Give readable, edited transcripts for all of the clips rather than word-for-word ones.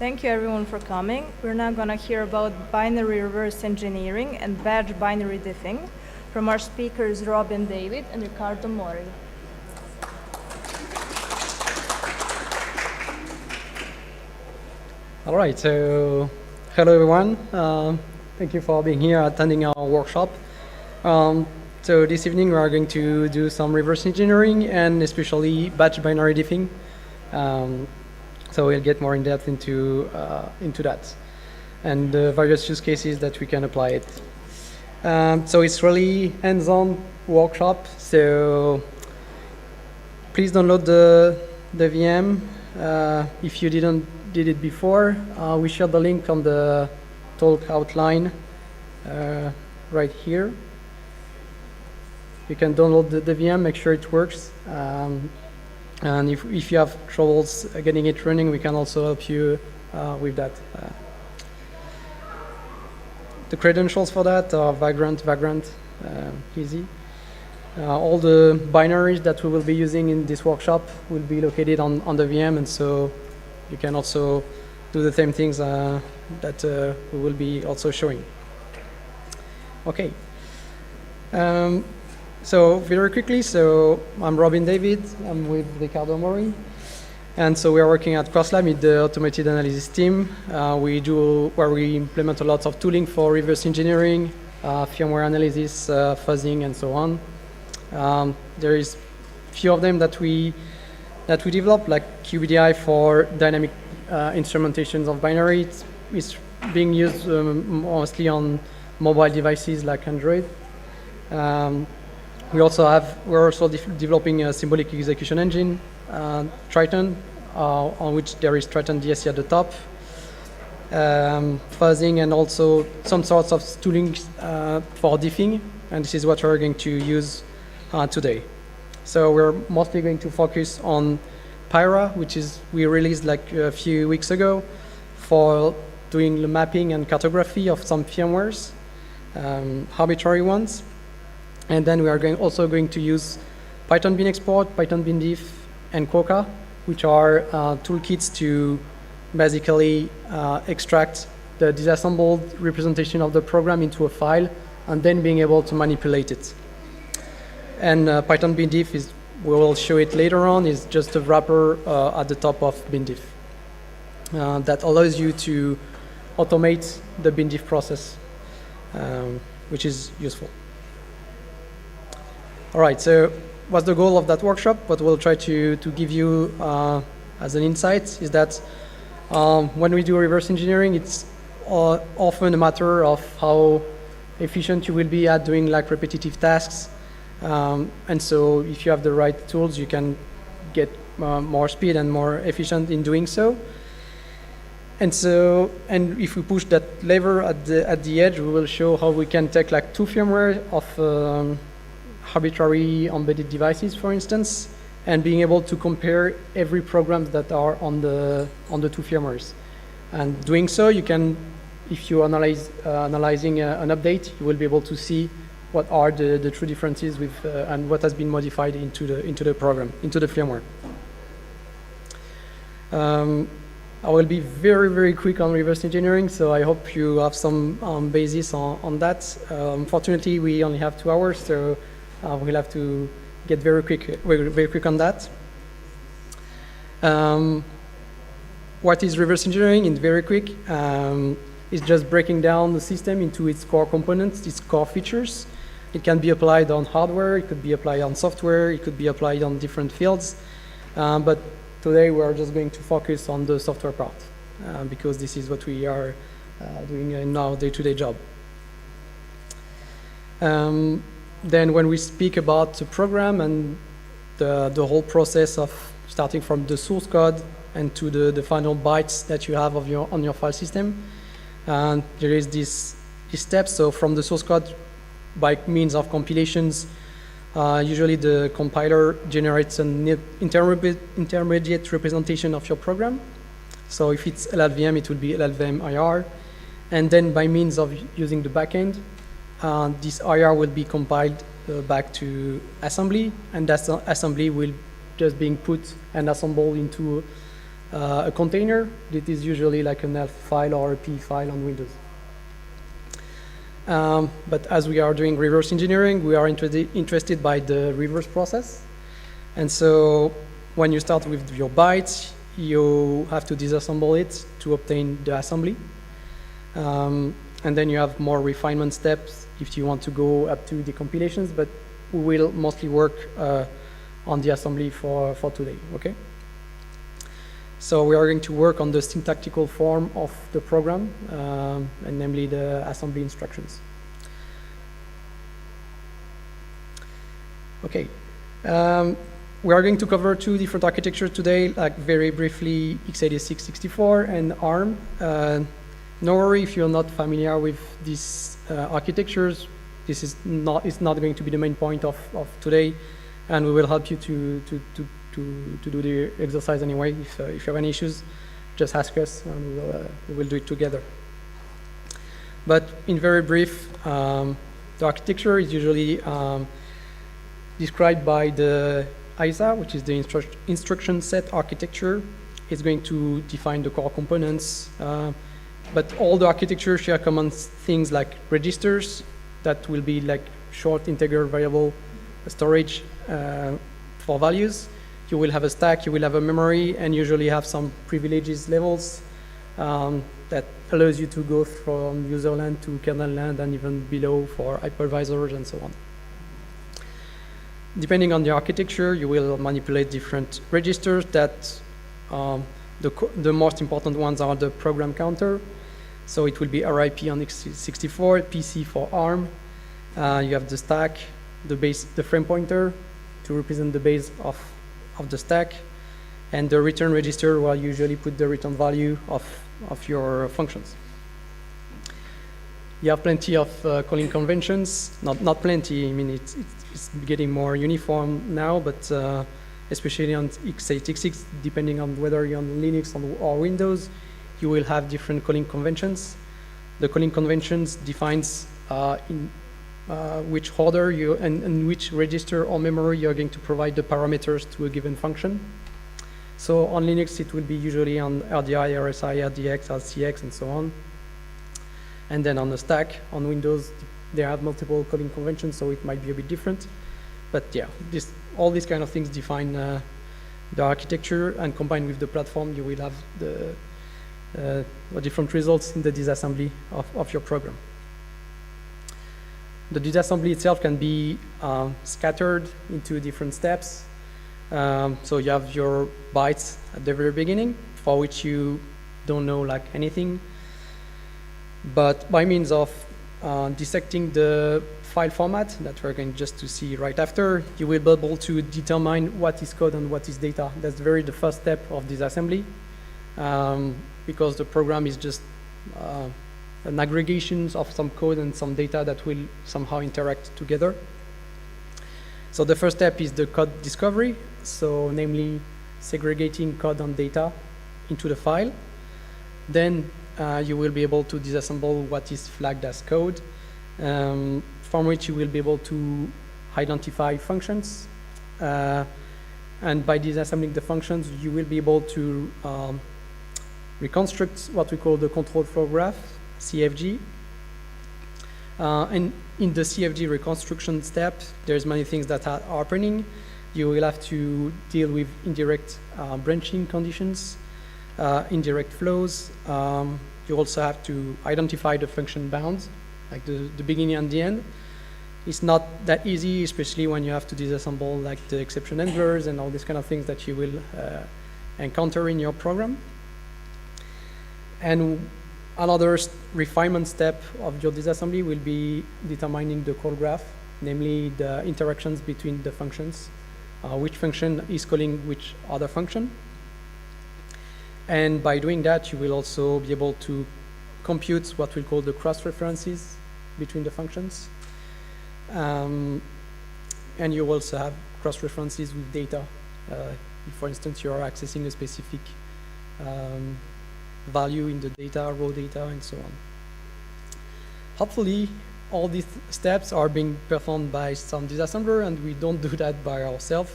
Thank you everyone for coming. We're now going to hear about binary reverse engineering and batch binary diffing from our speakers Robin David and Riccardo Mori. All right, so hello everyone. Thank you for being here, attending our workshop. So this evening we are going to do some reverse engineering and especially batch binary diffing. So we'll get more in depth into that and the various use cases that we can apply it. So it's really hands-on workshop. So please download the VM if you did it before. We shared the link on the talk outline right here. You can download the VM, make sure it works. And if you have troubles getting it running, we can also help you with that. The credentials for that are Vagrant, easy. All the binaries that we will be using in this workshop will be located on the VM, and so you can also do the same things that we will be also showing. Okay. So very quickly, so I'm Robin David, I'm with Riccardo Mori, and so we are working at CrossLab with the automated analysis team. We implement a lot of tooling for reverse engineering, firmware analysis, fuzzing, and so on. There is few of them that we develop, like QBDI for dynamic instrumentations of binary. It's being used mostly on mobile devices like Android. We're also developing a symbolic execution engine, Triton, on which there is Triton DSC at the top, fuzzing, and also some sorts of tooling for diffing, and this is what we're going to use today. So we're mostly going to focus on Pyra, which we released like a few weeks ago for doing the mapping and cartography of some firmwares, arbitrary ones. And then we are also going to use Python bin export, Python bin diff, and Quokka, which are toolkits to basically extract the disassembled representation of the program into a file and then being able to manipulate it. And Python bin diff we will show it later on, is just a wrapper at the top of bin diff that allows you to automate the bin diff process, which is useful. All right, so what's the goal of that workshop? What we'll try to give you as an insight is that when we do reverse engineering, it's often a matter of how efficient you will be at doing like repetitive tasks. And so if you have the right tools, you can get more speed and more efficient in doing so. And if we push that lever at the edge, we will show how we can take like two firmware of arbitrary embedded devices, for instance, and being able to compare every programs that are on the two firmwares. And doing so, you can, if you analyzing an update, you will be able to see what are the true differences with and what has been modified into the program, into the firmware. I will be very quick on reverse engineering, so I hope you have some basis on that. Unfortunately, we only have 2 hours, so we'll have to get very quick on that. What is reverse engineering? In very quick, it's just breaking down the system into its core components, its core features. It can be applied on hardware, it could be applied on software, it could be applied on different fields. But today we are just going to focus on the software part because this is what we are doing in our day-to-day job. Then when we speak about the program and the whole process of starting from the source code and to the final bytes that you have on your file system, and there is this steps. So from the source code, by means of compilations, usually the compiler generates an intermediate representation of your program. So if it's LLVM, it will be LLVM IR. And then by means of using the backend, this IR will be compiled back to assembly, and that assembly will just being put and assembled into a container. It is usually like an ELF file or a P file on Windows. But as we are doing reverse engineering, we are interested by the reverse process. And so when you start with your bytes, you have to disassemble it to obtain the assembly. And then you have more refinement steps if you want to go up to the compilations, but we will mostly work on the assembly for today, okay? So we are going to work on the syntactical form of the program, and namely the assembly instructions. Okay. We are going to cover two different architectures today, like very briefly x86-64 and ARM. No worry if you're not familiar with these architectures. This is it's not going to be the main point of today, and we will help you to do the exercise anyway. If you have any issues, just ask us, and we will do it together. But in very brief, the architecture is usually described by the ISA, which is the instruction set architecture. It's going to define the core components, but all the architecture share common things like registers that will be like short integer variable storage for values. You will have a stack, you will have a memory, and usually have some privileges levels that allows you to go from user land to kernel land and even below for hypervisors and so on. Depending on the architecture, you will manipulate different registers that the most important ones are the program counter. So it will be RIP on x64, PC for ARM. You have the stack, the base, the frame pointer to represent the base of the stack, and the return register will usually put the return value of your functions. You have plenty of calling conventions. Not plenty. I mean, it's getting more uniform now, but especially on x86, depending on whether you're on Linux or Windows, you will have different calling conventions. The calling conventions defines in which order and which register or memory you're going to provide the parameters to a given function. So on Linux, it will be usually on RDI, RSI, RDX, RCX, and so on. And then on the stack, on Windows, they have multiple calling conventions, so it might be a bit different. But yeah, all these kind of things define the architecture, and combined with the platform, you will have the different results in the disassembly of your program. The disassembly itself can be scattered into different steps. So you have your bytes at the very beginning, for which you don't know like anything. But by means of dissecting the file format that we're going just to see right after, you will be able to determine what is code and what is data. That's the first step of disassembly, because the program is just an aggregation of some code and some data that will somehow interact together. So the first step is the code discovery, so namely segregating code and data into the file. Then you will be able to disassemble what is flagged as code, from which you will be able to identify functions. And by disassembling the functions, you will be able to reconstruct what we call the control flow graph, CFG. And in the CFG reconstruction step, there's many things that are happening. You will have to deal with indirect branching conditions, indirect flows. You also have to identify the function bounds, like the beginning and the end. It's not that easy, especially when you have to disassemble like the exception handlers and all these kind of things that you will encounter in your program. And another refinement step of your disassembly will be determining the call graph, namely the interactions between the functions, which function is calling which other function. And by doing that, you will also be able to compute what we call the cross-references between the functions. And you also have cross-references with data. If, for instance, you are accessing a specific value in the data, raw data, and so on. Hopefully, all these steps are being performed by some disassembler, and we don't do that by ourselves.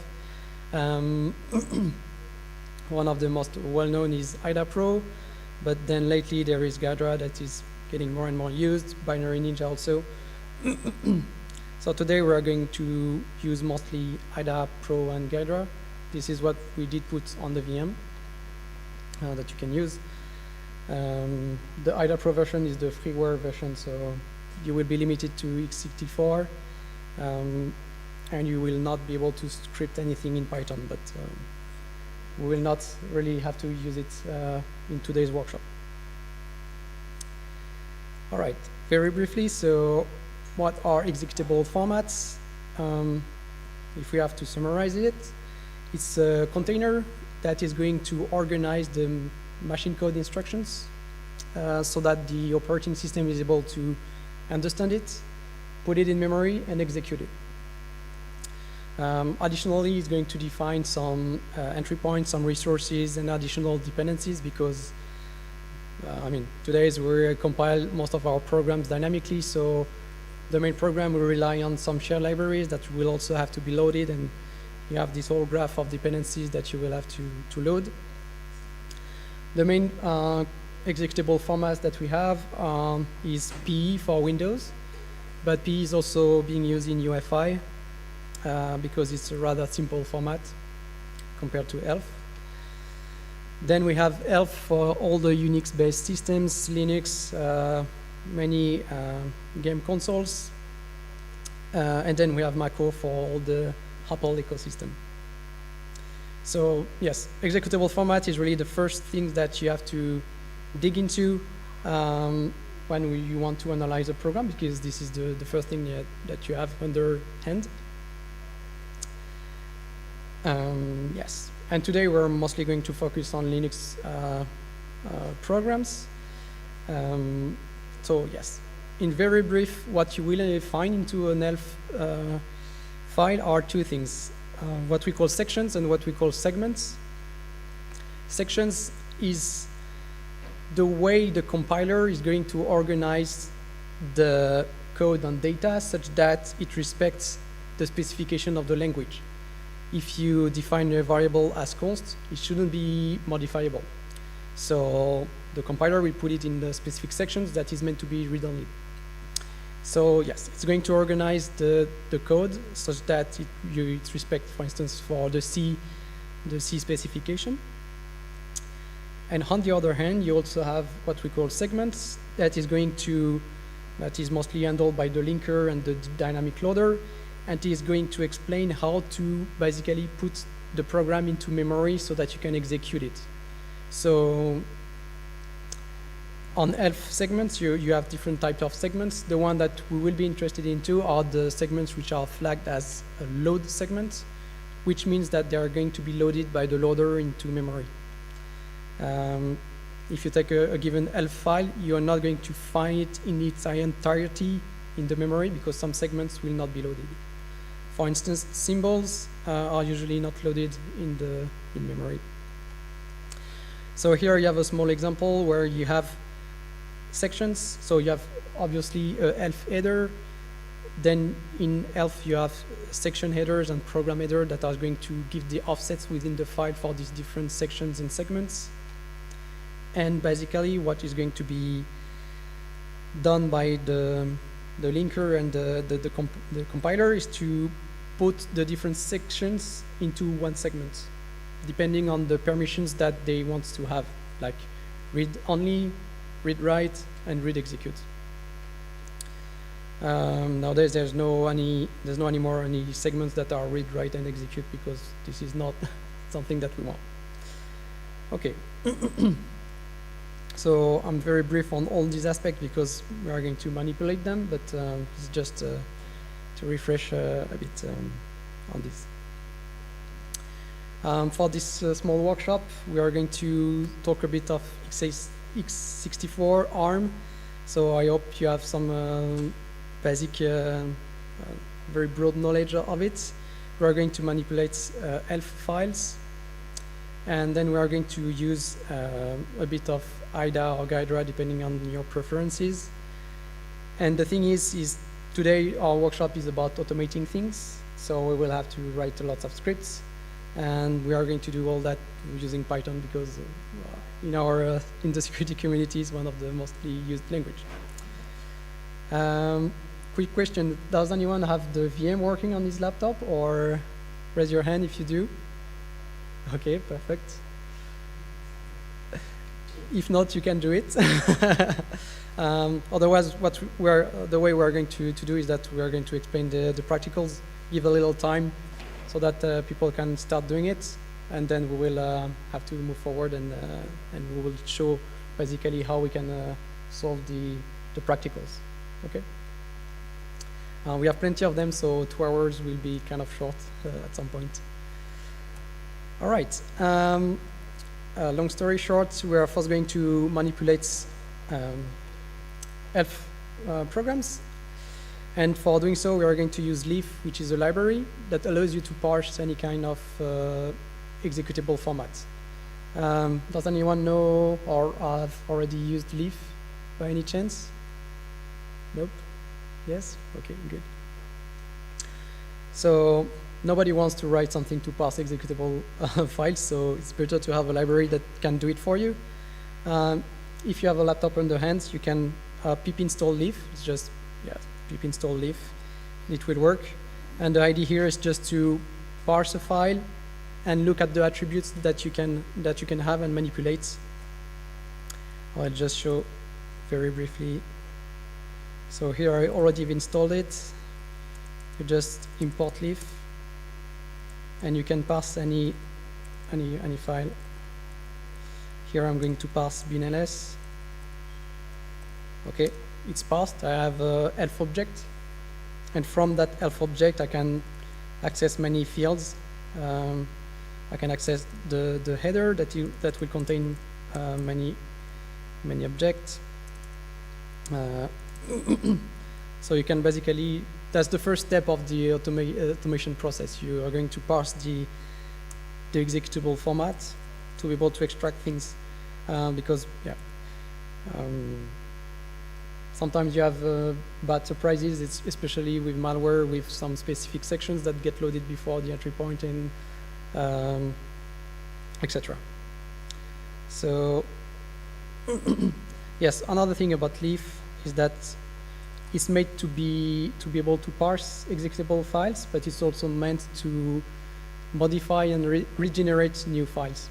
One of the most well-known is IDA Pro, but then lately there is Ghidra that is getting more and more used, Binary Ninja also. So today we are going to use mostly IDA Pro and Ghidra. This is what we did put on the VM that you can use. The IDA Pro version is the freeware version, so you will be limited to x64, and you will not be able to script anything in Python, but we will not really have to use it in today's workshop. All right, very briefly, so what are executable formats? If we have to summarize it, it's a container that is going to organize the machine code instructions so that the operating system is able to understand it, put it in memory, and execute it. Additionally, it's going to define some entry points, some resources, and additional dependencies because, I mean, today we compile most of our programs dynamically, so the main program will rely on some shared libraries that will also have to be loaded, and you have this whole graph of dependencies that you will have to load. The main executable formats that we have is PE for Windows, but PE is also being used in UEFI because it's a rather simple format compared to ELF. Then we have ELF for all the Unix-based systems, Linux, many game consoles, and then we have Macro for all the Apple ecosystem. So yes, executable format is really the first thing that you have to dig into when you want to analyze a program, because this is the first thing that you have under hand. Yes, and today we're mostly going to focus on Linux programs. So yes, in very brief, what you will find into an ELF file are two things, what we call sections and what we call segments. Sections is the way the compiler is going to organize the code and data such that it respects the specification of the language. If you define a variable as const, it shouldn't be modifiable. So the compiler will put it in the specific sections that is meant to be read-only. So yes, it's going to organize the code such that it respects, for instance, for the C specification. And on the other hand, you also have what we call segments that is mostly handled by the linker and the dynamic loader, and is going to explain how to basically put the program into memory so that you can execute it. So on ELF segments, you have different types of segments. The one that we will be interested in are the segments which are flagged as load segments, which means that they are going to be loaded by the loader into memory. If you take a given ELF file, you are not going to find it in its entirety in the memory because some segments will not be loaded. For instance, symbols are usually not loaded in memory. So here you have a small example where you have sections. So you have obviously a ELF header. Then in ELF you have section headers and program header that are going to give the offsets within the file for these different sections and segments. And basically what is going to be done by the linker and the compiler is to put the different sections into one segment, depending on the permissions that they want to have, like read only, read write, and read execute. Nowadays, there's no anymore any segments that are read, write, and execute because this is not something that we want. Okay. So I'm very brief on all these aspects because we are going to manipulate them, but it's just to refresh a bit on this. For this small workshop, we are going to talk a bit of x64 ARM. So I hope you have some basic, very broad knowledge of it. We are going to manipulate ELF files. And then we are going to use a bit of IDA or Ghidra depending on your preferences. And the thing is today our workshop is about automating things. So we will have to write lots of scripts. And we are going to do all that using Python because in our in the security community is one of the mostly used language. Quick question, does anyone have the VM working on his laptop, or raise your hand if you do? Okay, perfect. If not, you can do it. Otherwise, the way we're going to do is that we are going to explain the practicals, give a little time so that people can start doing it, and then we will have to move forward and we will show basically how we can solve the practicals. Okay. We have plenty of them, so 2 hours will be kind of short at some point. All right. Long story short, we are first going to manipulate ELF programs. And for doing so, we are going to use Leaf, which is a library that allows you to parse any kind of executable format. Does anyone know or have already used Leaf by any chance? Nope? Yes? Okay, good. So nobody wants to write something to parse executable files, so it's better to have a library that can do it for you. If you have a laptop on the hands, you can pip install Leaf. It's just, yeah, pip install Leaf. It will work. And the idea here is just to parse a file and look at the attributes that you can have and manipulate. I'll just show very briefly. So here I already have installed it. You just import Leaf, and you can parse any file. Here I'm going to parse binls. Okay, it's parsed. I have a ELF object, and from that ELF object I can access many fields. I can access the header that will contain many objects. So you can basically, that's the first step of the automation process. You are going to parse the executable format to be able to extract things, because yeah, sometimes you have bad surprises, especially with malware, with some specific sections that get loaded before the entry point, and etc. So yes, another thing about Leaf is that it's made to be able to parse executable files, but it's also meant to modify and regenerate new files.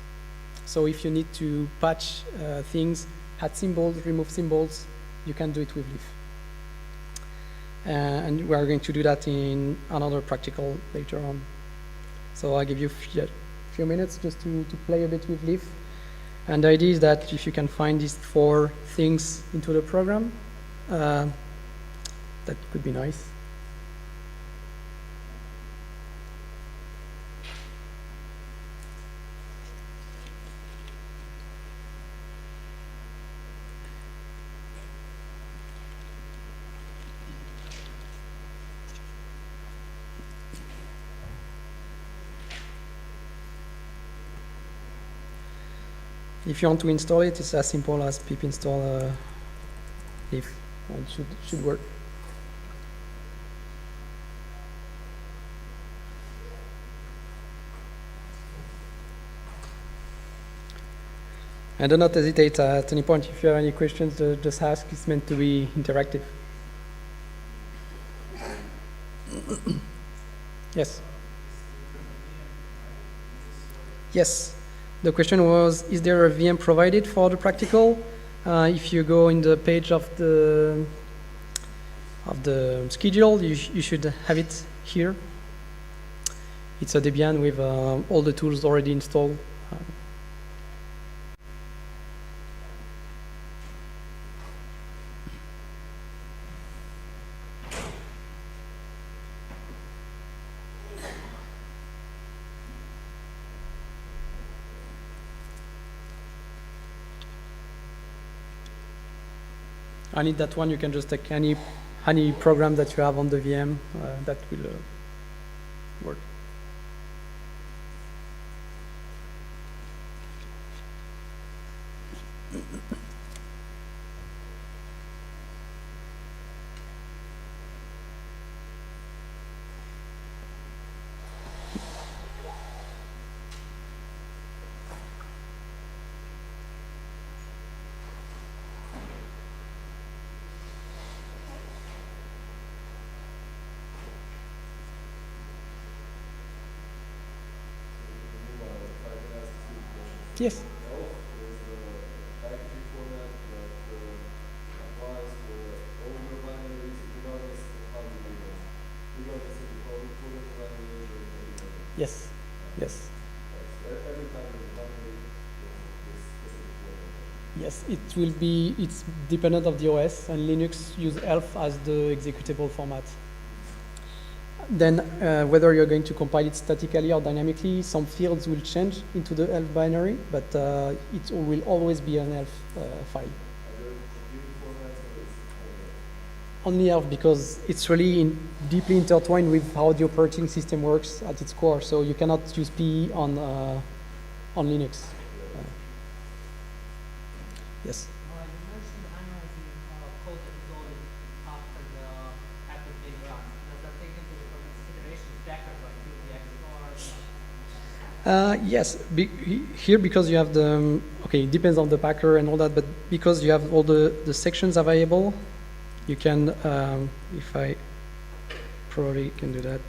So if you need to patch things, add symbols, remove symbols, you can do it with Leaf. And we are going to do that in another practical later on. So I'll give you a few minutes just to play a bit with Leaf. And the idea is that if you can find these 4 things into the program, that could be nice. If you want to install it, it's as simple as pip install Leaf. It should work. And do not hesitate at any point. If you have any questions, just ask. It's meant to be interactive. Yes. Yes. The question was, is there a VM provided for the practical? If you go in the page of the schedule, you should have it here. It's a Debian with all the tools already installed. I need that one. You can just take any program that you have on the VM that will work. Yes. Yes. Yes. Yes, it will be, it's dependent of the OS, and Linux use ELF as the executable format. Then whether you're going to compile it statically or dynamically, some fields will change into the ELF binary, but it will always be an ELF file. Only ELF, because it's really deeply intertwined with how the operating system works at its core, so you cannot use PE on Linux. Yes? You mentioned analyzing code that is loaded after the big run. Does that take into consideration stackers like UTX or? Yes, here because you have the, okay, it depends on the packer and all that, but because you have all the sections available, you can, if I probably can do that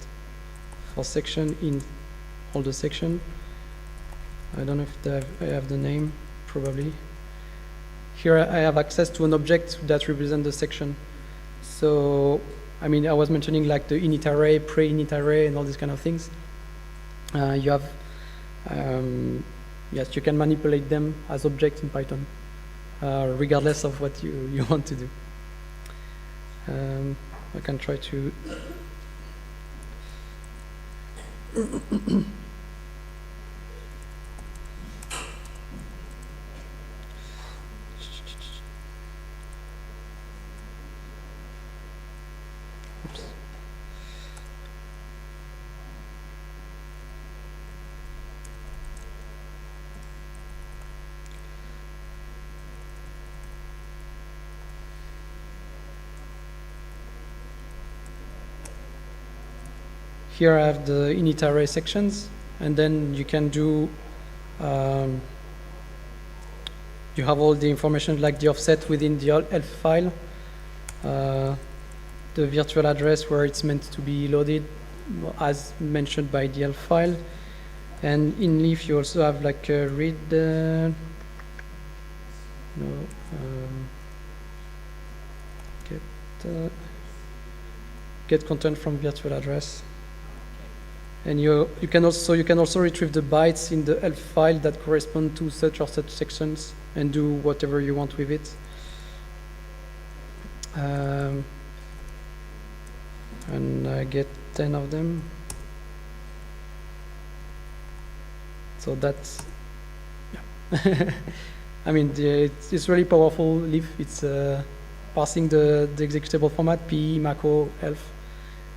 for section in all the section. I don't know if I have the name, probably. Here I have access to an object that represents the section. So, I mean, I was mentioning like the init array, pre-init array, and all these kind of things. You have, yes, you can manipulate them as objects in Python, regardless of what you want to do. I can try to. Here I have the init array sections, and then you can do, you have all the information like the offset within the ELF file, the virtual address where it's meant to be loaded as mentioned by the ELF file, and in Leaf you also have like a read, get content from virtual address. And you can also retrieve the bytes in the ELF file that correspond to such or such sections and do whatever you want with it. And I get 10 of them. So that's, yeah. I mean, it's really powerful Leaf. It's passing the executable format, PE, Macro, ELF.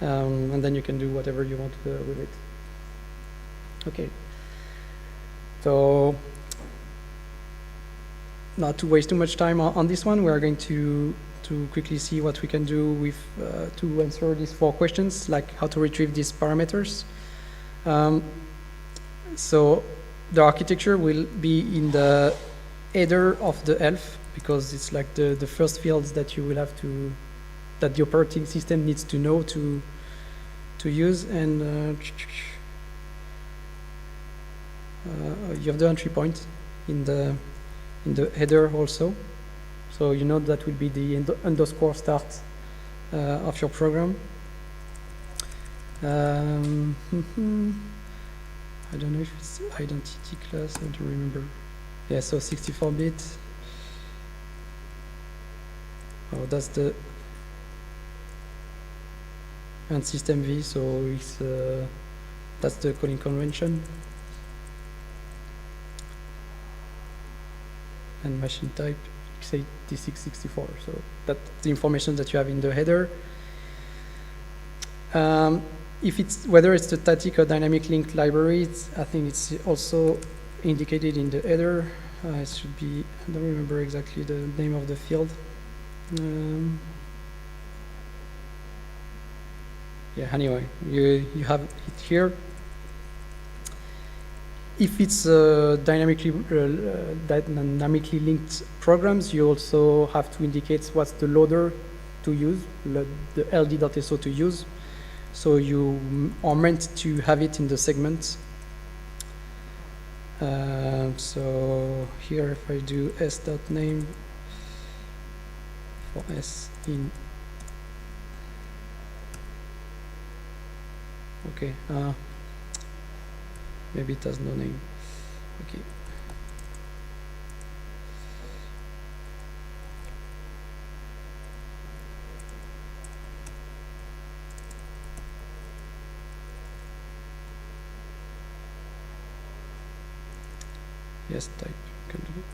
And then you can do whatever you want with it. Okay. So, not to waste too much time on this one, we are going to quickly see what we can do with to answer these 4 questions, like how to retrieve these parameters. So, the architecture will be in the header of the ELF, because it's like the first fields that you will have to, that the operating system needs to know to use, and you have the entry point in the header also, so you know that will be the underscore start of your program. I don't know if it's identity class, I don't remember. Yeah, so 64-bit. Oh, that's the and system V, so it's that's the calling convention, and machine type x86-64. So that's the information that you have in the header. If it's whether it's the static or dynamic linked library, I think it's also indicated in the header. It should be, I don't remember exactly the name of the field. Yeah, anyway, you have it here. If it's dynamically linked programs, you also have to indicate what's the loader to use, the ld.so to use. So you are meant to have it in the segment. So here, if I do s.name for s in, okay, maybe it has no name. Okay. Yes, type can do it.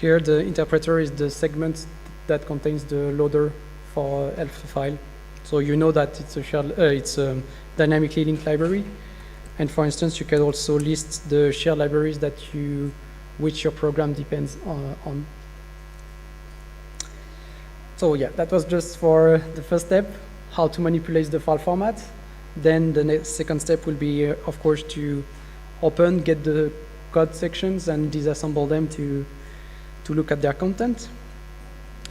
Here the interpreter is the segment that contains the loader for ELF file. So you know that it's a shared, it's a dynamically linked library. And for instance, you can also list the shared libraries that which your program depends on. So yeah, that was just for the first step, how to manipulate the file format. Then the second step will be, of course, to get the code sections and disassemble them to look at their content.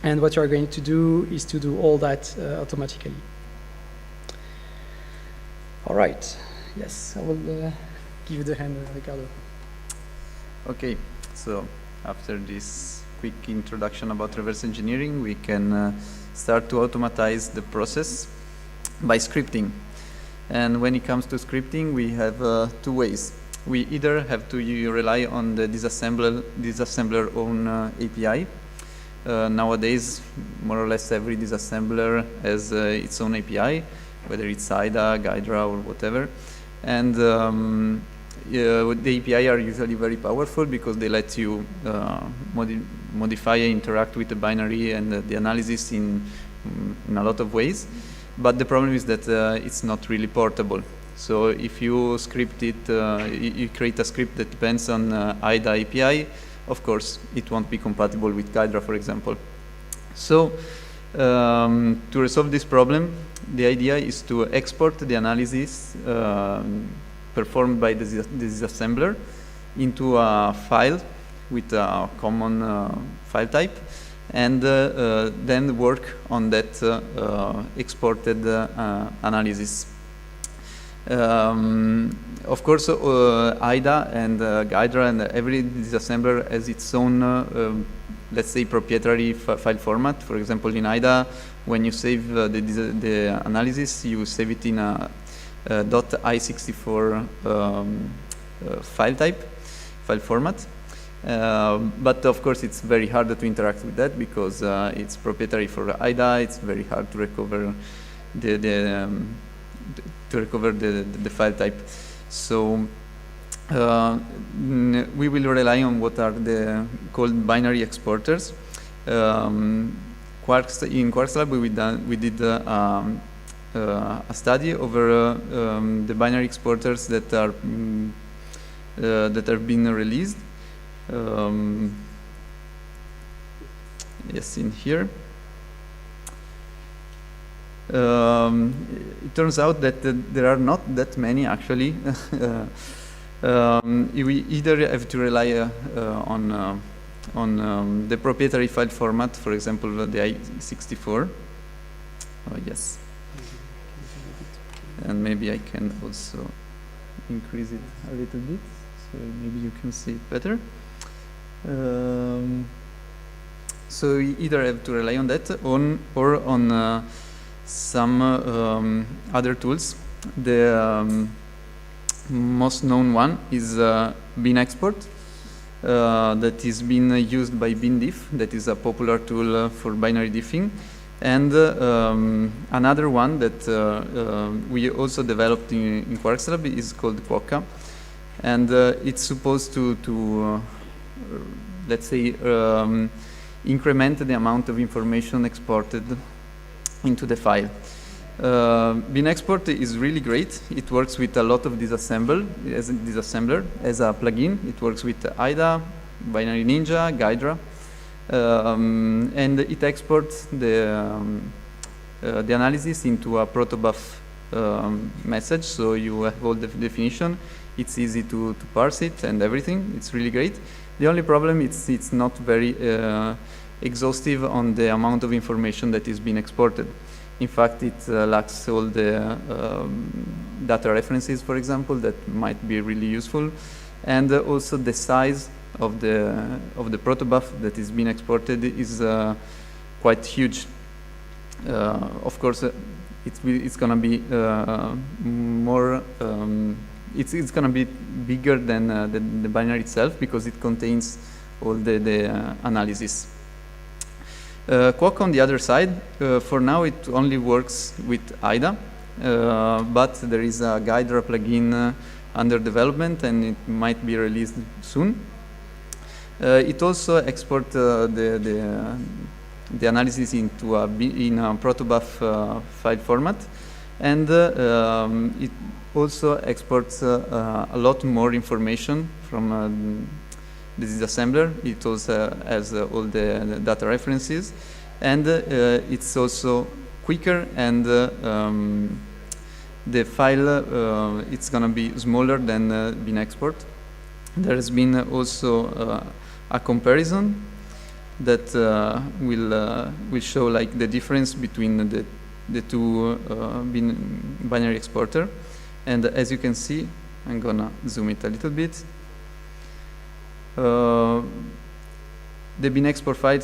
And what you're going to do is to do all that automatically. All right. Yes, I will give you the hand, Riccardo. Okay, so after this quick introduction about reverse engineering, we can start to automatize the process by scripting. And when it comes to scripting, we have two ways. We either have to rely on the disassembler own API. Nowadays, more or less every disassembler has its own API, whether it's IDA, Ghidra, or whatever. And the API are usually very powerful because they let you modify and interact with the binary and the analysis in a lot of ways. But the problem is that it's not really portable. So if you script it, you create a script that depends on IDA API, of course, it won't be compatible with Ghidra, for example. So to resolve this problem, the idea is to export the analysis performed by the disassembler into a file with a common file type, and then work on that exported analysis. Of course, IDA and Ghidra and every disassembler has its own, let's say, proprietary file format. For example, in IDA, when you save the analysis, you save it in a .i64 file format. But of course, it's very hard to interact with that because it's proprietary for IDA. It's very hard to recover the file type. So we will rely on what are called binary exporters. In Quarks Lab, we did a study over the binary exporters that are being released. Yes, in here. It turns out that there are not that many actually. We either have to rely on the proprietary file format, for example, the i64. Oh, yes. And maybe I can also increase it a little bit, so maybe you can see it better. So we either have to rely on that or on some other tools. The most known one is bin export, that is being used by bindiff, that is a popular tool for binary diffing. And another one that we also developed in Quarks Lab is called Quokka. And it's supposed to let's say, increment the amount of information exported into the file. Bin export is really great. It works with a lot of disassembler as a plugin. It works with IDA, Binary Ninja, Ghidra, and it exports the analysis into a protobuf message. So you have all the definition. It's easy to parse it and everything. It's really great. The only problem is it's not very exhaustive on the amount of information that is being exported. In fact, it lacks all the data references, for example, that might be really useful, and also the size of the protobuf that is being exported is quite huge. Of course, it's gonna be more. It's gonna be bigger than the binary itself because it contains all the analysis. Quokka, on the other side, for now it only works with IDA, but there is a Guidera plugin under development and it might be released soon. It also exports the analysis into in a protobuf file format, and it also exports a lot more information from the disassembler. It also has all the data references, and it's also quicker, and the file it's gonna be smaller than bin export. There has been also a comparison that will show like the difference between the two binary exporter, and as you can see, I'm gonna zoom it a little bit. The bin export file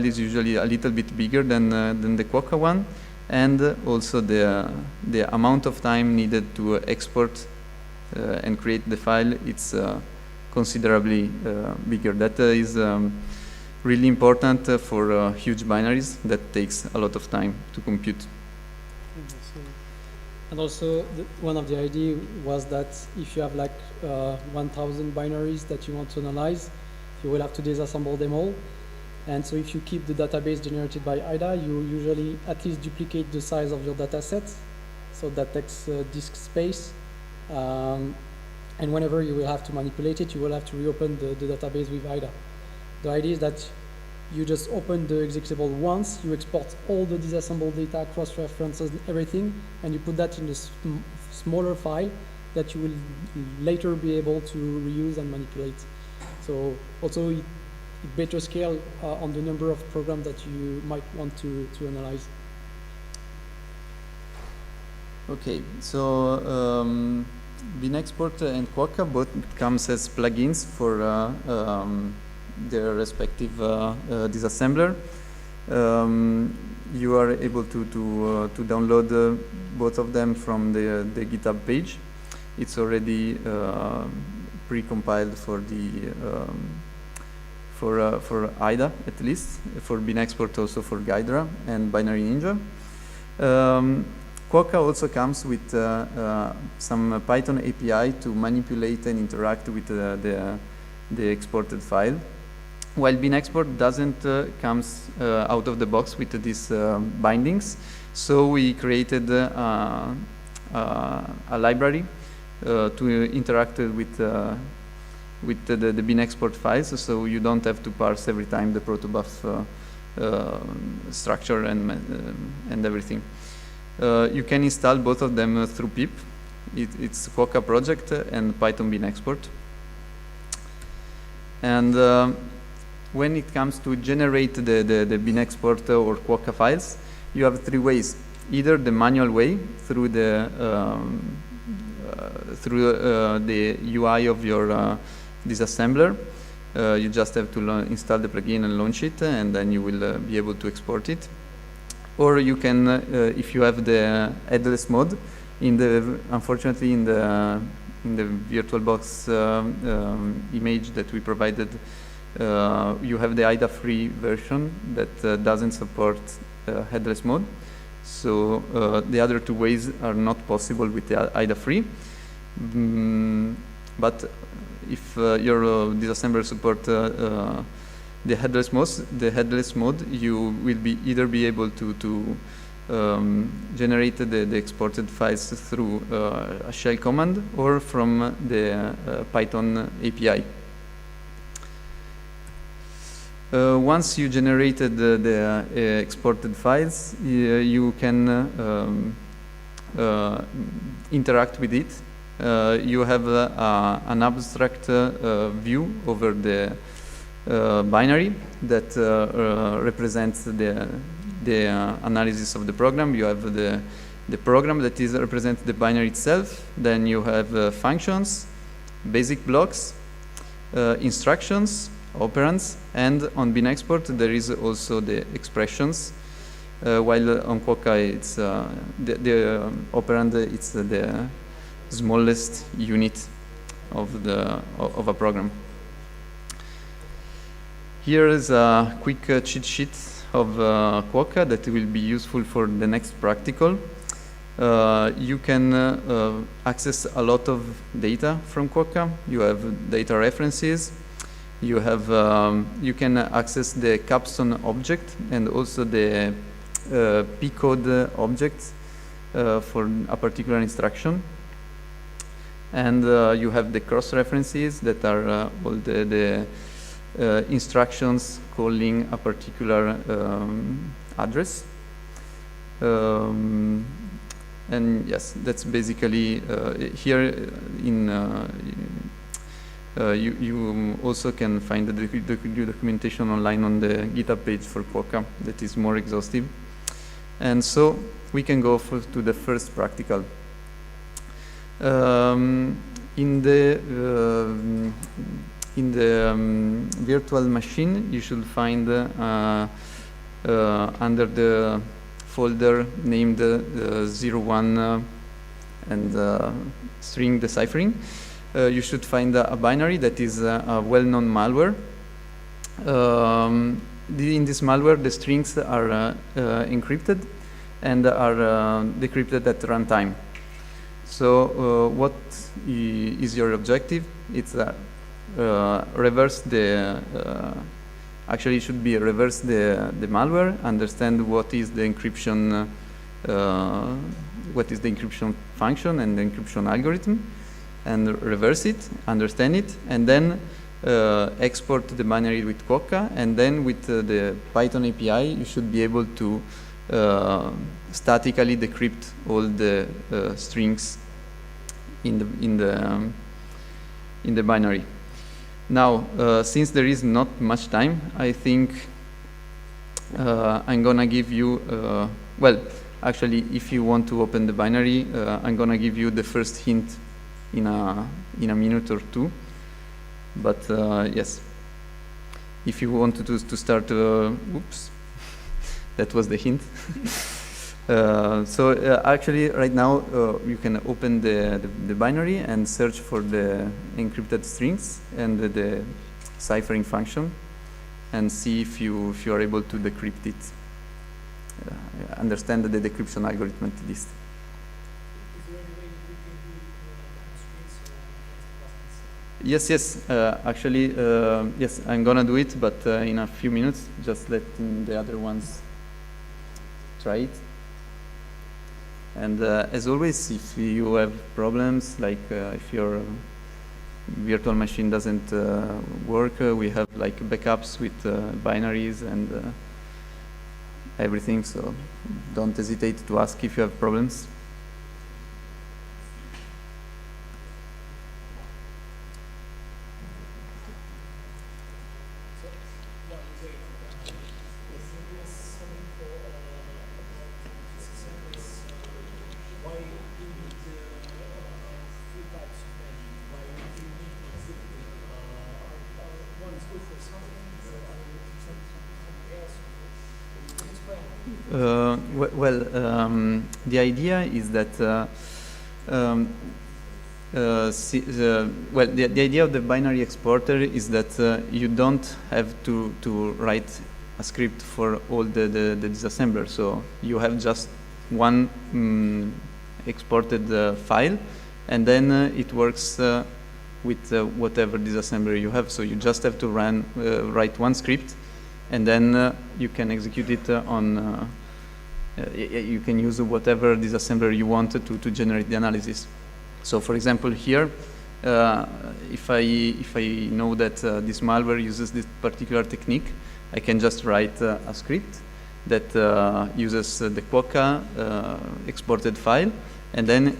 is usually a little bit bigger than the Quokka one, and also the amount of time needed to export and create the file, it's considerably bigger. That is really important for huge binaries that takes a lot of time to compute. And also, one of the ideas was that if you have like 1,000 binaries that you want to analyze, you will have to disassemble them all. And so if you keep the database generated by IDA, you usually at least duplicate the size of your data set. So that takes disk space. And whenever you will have to manipulate it, you will have to reopen the database with IDA. The idea is that you just open the executable once, you export all the disassembled data, cross-references, everything, and you put that in a smaller file that you will later be able to reuse and manipulate. So also it better scale on the number of programs that you might want to analyze. Okay, so bin export and Quokka both comes as plugins for their respective disassembler. You are able to download both of them from the GitHub page. It's already pre-compiled for the for IDA at least, for bin export also for Guidera and Binary Ninja. Quokka also comes with some Python API to manipulate and interact with the exported file. While bin export doesn't comes out of the box with these bindings, so we created a library to interact with the bin export files, so you don't have to parse every time the protobuf structure and everything. You can install both of them through pip. It's Quokka project and Python bin export. And when it comes to generate the bin export or Quokka files, you have three ways. Either the manual way through the UI of your disassembler. You just have to install the plugin and launch it, and then you will be able to export it. Or you can, if you have the headless mode, unfortunately in the VirtualBox image that we provided, you have the IDA-free version that doesn't support headless mode. So the other two ways are not possible with the IDA-free. But if your disassembler support the headless mode, you will either be able to generate the exported files through a shell command or from the Python API. Once you generated the exported files, you can interact with it. You have an abstract view over the binary that represents the the analysis of the program. You have the program that is represents the binary itself. Then you have functions, basic blocks, instructions, operands, and on bin export there is also the expressions. While on Quokka it's the operand it's the smallest unit of a program. Here is a quick cheat sheet of Quokka that will be useful for the next practical. You can access a lot of data from Quokka. You have data references. You have you can access the capstone object and also the P-code object for a particular instruction. And you have the cross references that are all the instructions calling a particular address. And yes, that's basically here in you also can find the documentation online on the GitHub page for Quokka that is more exhaustive. And so we can go to the first practical. In the virtual machine, you should find under the folder named 01 and string deciphering, you should find a binary that is a well-known malware. In this malware, the strings are encrypted and are decrypted at runtime. So what is your objective? It's reverse the actually it should be reverse the malware, understand what is the encryption function and the encryption algorithm, and reverse it, understand it, and then export the binary with Quokka, and then with the Python API you should be able to statically decrypt all the strings in the binary. Now, since there is not much time, I think I'm gonna give you, well, actually, if you want to open the binary, I'm gonna give you the first hint in a minute or two. But yes, if you want to start, oops, that was the hint. Actually, right now you can open the binary and search for the encrypted strings and the ciphering function, and see if you are able to decrypt it. Understand the decryption algorithm at least. Is there any way we can do it on screen so we can Yes, actually, yes, I'm gonna do it, but in a few minutes. Just let the other ones try it. And as always, if you have problems, like if your virtual machine doesn't work, we have like backups with binaries and everything, so don't hesitate to ask if you have problems. The idea is that the idea of the binary exporter is that you don't have to write a script for all the disassembler. So you have just one exported file, and then it works with whatever disassembler you have. So you just have to write one script, and then you can execute it on. You can use whatever disassembler you want to generate the analysis. So, for example, here, if I know that this malware uses this particular technique, I can just write a script that uses the Quokka exported file, and then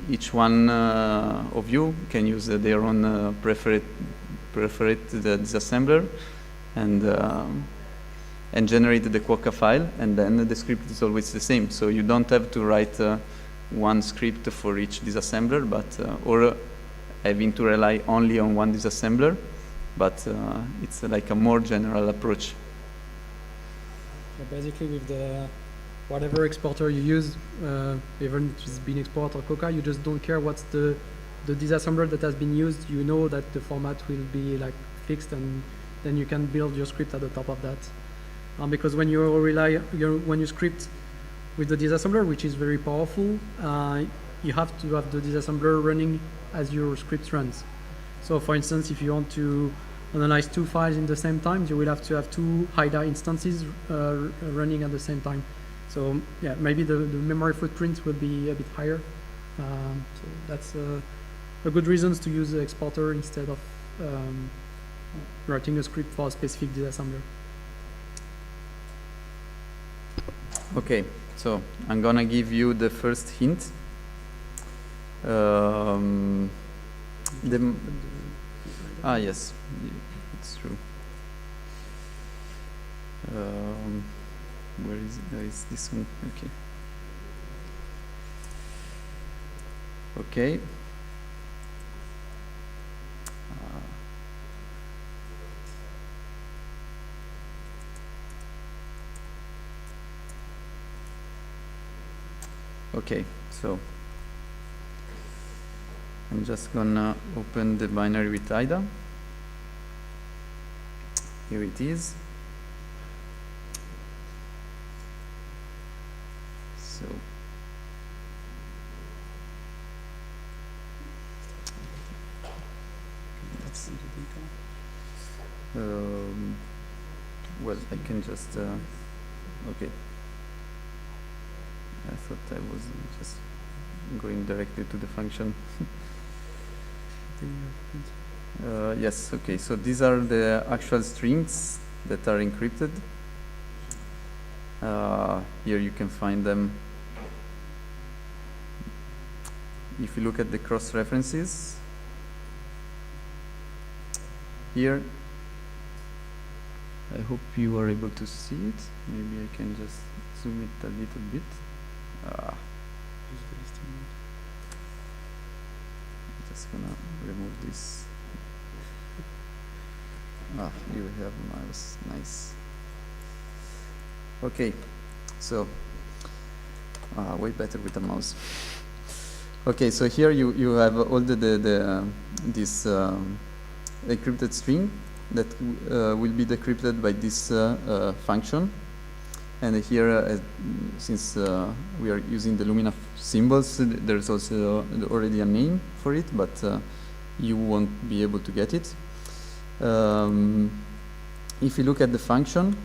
each one of you can use their own preferred disassembler, and and generate the Quokka file, and then the script is always the same. So you don't have to write one script for each disassembler, but or having to rely only on one disassembler, but it's like a more general approach. Basically, with the whatever exporter you use, even if it's been export or Coca, you just don't care what's the disassembler that has been used. You know that the format will be like fixed, and then you can build your script at the top of that. Because when when you script with the disassembler, which is very powerful, you have to have the disassembler running as your script runs. So for instance, if you want to analyze two files in the same time, you will have to have two HIDA instances running at the same time. So yeah, maybe the memory footprint will be a bit higher. So that's a good reasons to use the exporter instead of writing a script for a specific disassembler. Okay, so I'm gonna give you the first hint. Yes, it's true. Where is this one? Okay. Okay. Okay, so I'm just gonna open the binary with IDA. Here it is. So let's see the data. Well, I can just okay. I thought I was just going directly to the function. Yes, okay, so these are the actual strings that are encrypted. Here you can find them. If you look at the cross references, here, I hope you are able to see it. Maybe I can just zoom it a little bit. I'm just gonna remove this. You have mouse, nice. Okay, so way better with the mouse. Okay, so here you have all this encrypted string that will be decrypted by this function. And here, since we are using the Lumina symbols, there's also already a name for it, but you won't be able to get it. If you look at the function,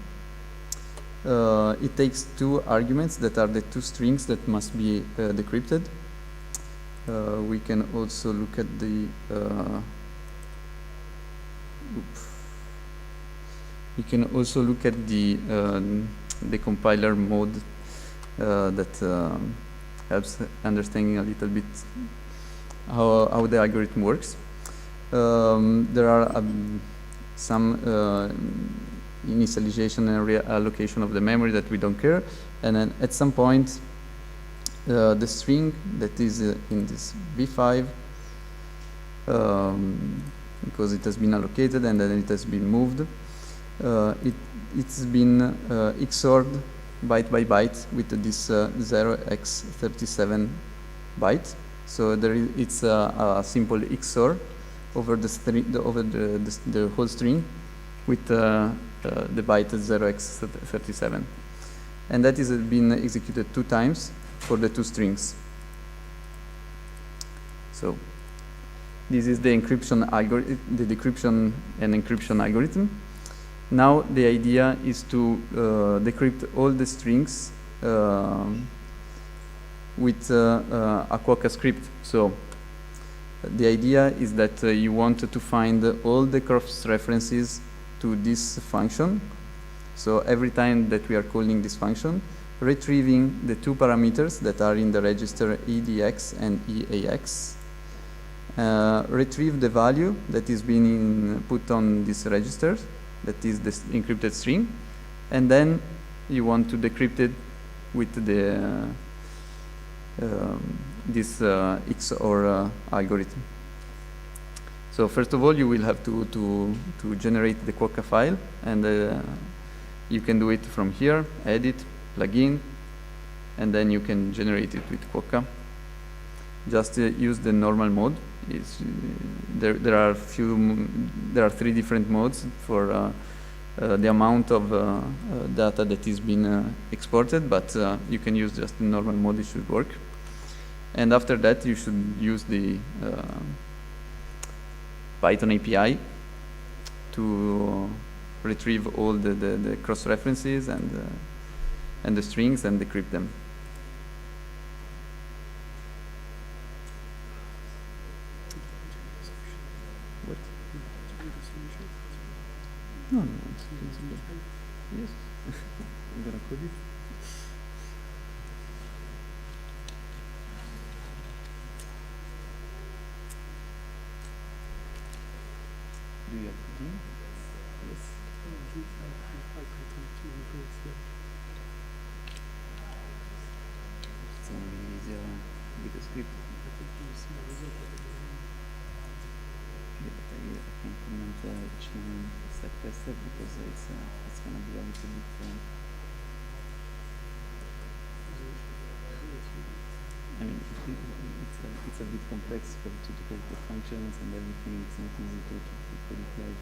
it takes two arguments that are the two strings that must be decrypted. We can also look at the we can also look at the compiler mode that helps understanding a little bit how the algorithm works. There are some initialization and reallocation of the memory that we don't care, and then at some point the string that is in this V5 because it has been allocated and then it has been moved, it's been XORed byte by byte with this 0x37 byte. So it's a simple XOR over the string, over the whole string with the byte 0x37, and that is been executed 2 times for the 2 strings. So this is the encryption algorithm, the decryption and encryption algorithm. Now the idea is to decrypt all the strings with a Quokka script. So the idea is that you want to find all the cross references to this function. So every time that we are calling this function, retrieving the 2 parameters that are in the register EDX and EAX, retrieve the value that is being put on this register, that is the encrypted string, and then you want to decrypt it with the this XOR algorithm. So first of all, you will have to generate the Quokka file, and you can do it from here, edit, plugin, and then you can generate it with Quokka. Just use the normal mode. There are 3 different modes for the amount of data that is being exported, but you can use just the normal mode, it should work. And after that, you should use the Python API to retrieve all the cross-references and the strings and decrypt them. What? No, it's okay. Yes. I'm gonna code it. Do you have coding? Yes. It's only easier with the script. Yeah, but I can comment each line step by step because it's gonna be a little bit. I mean, it's a bit complex to decode the functions and everything. It's not easy to put it live.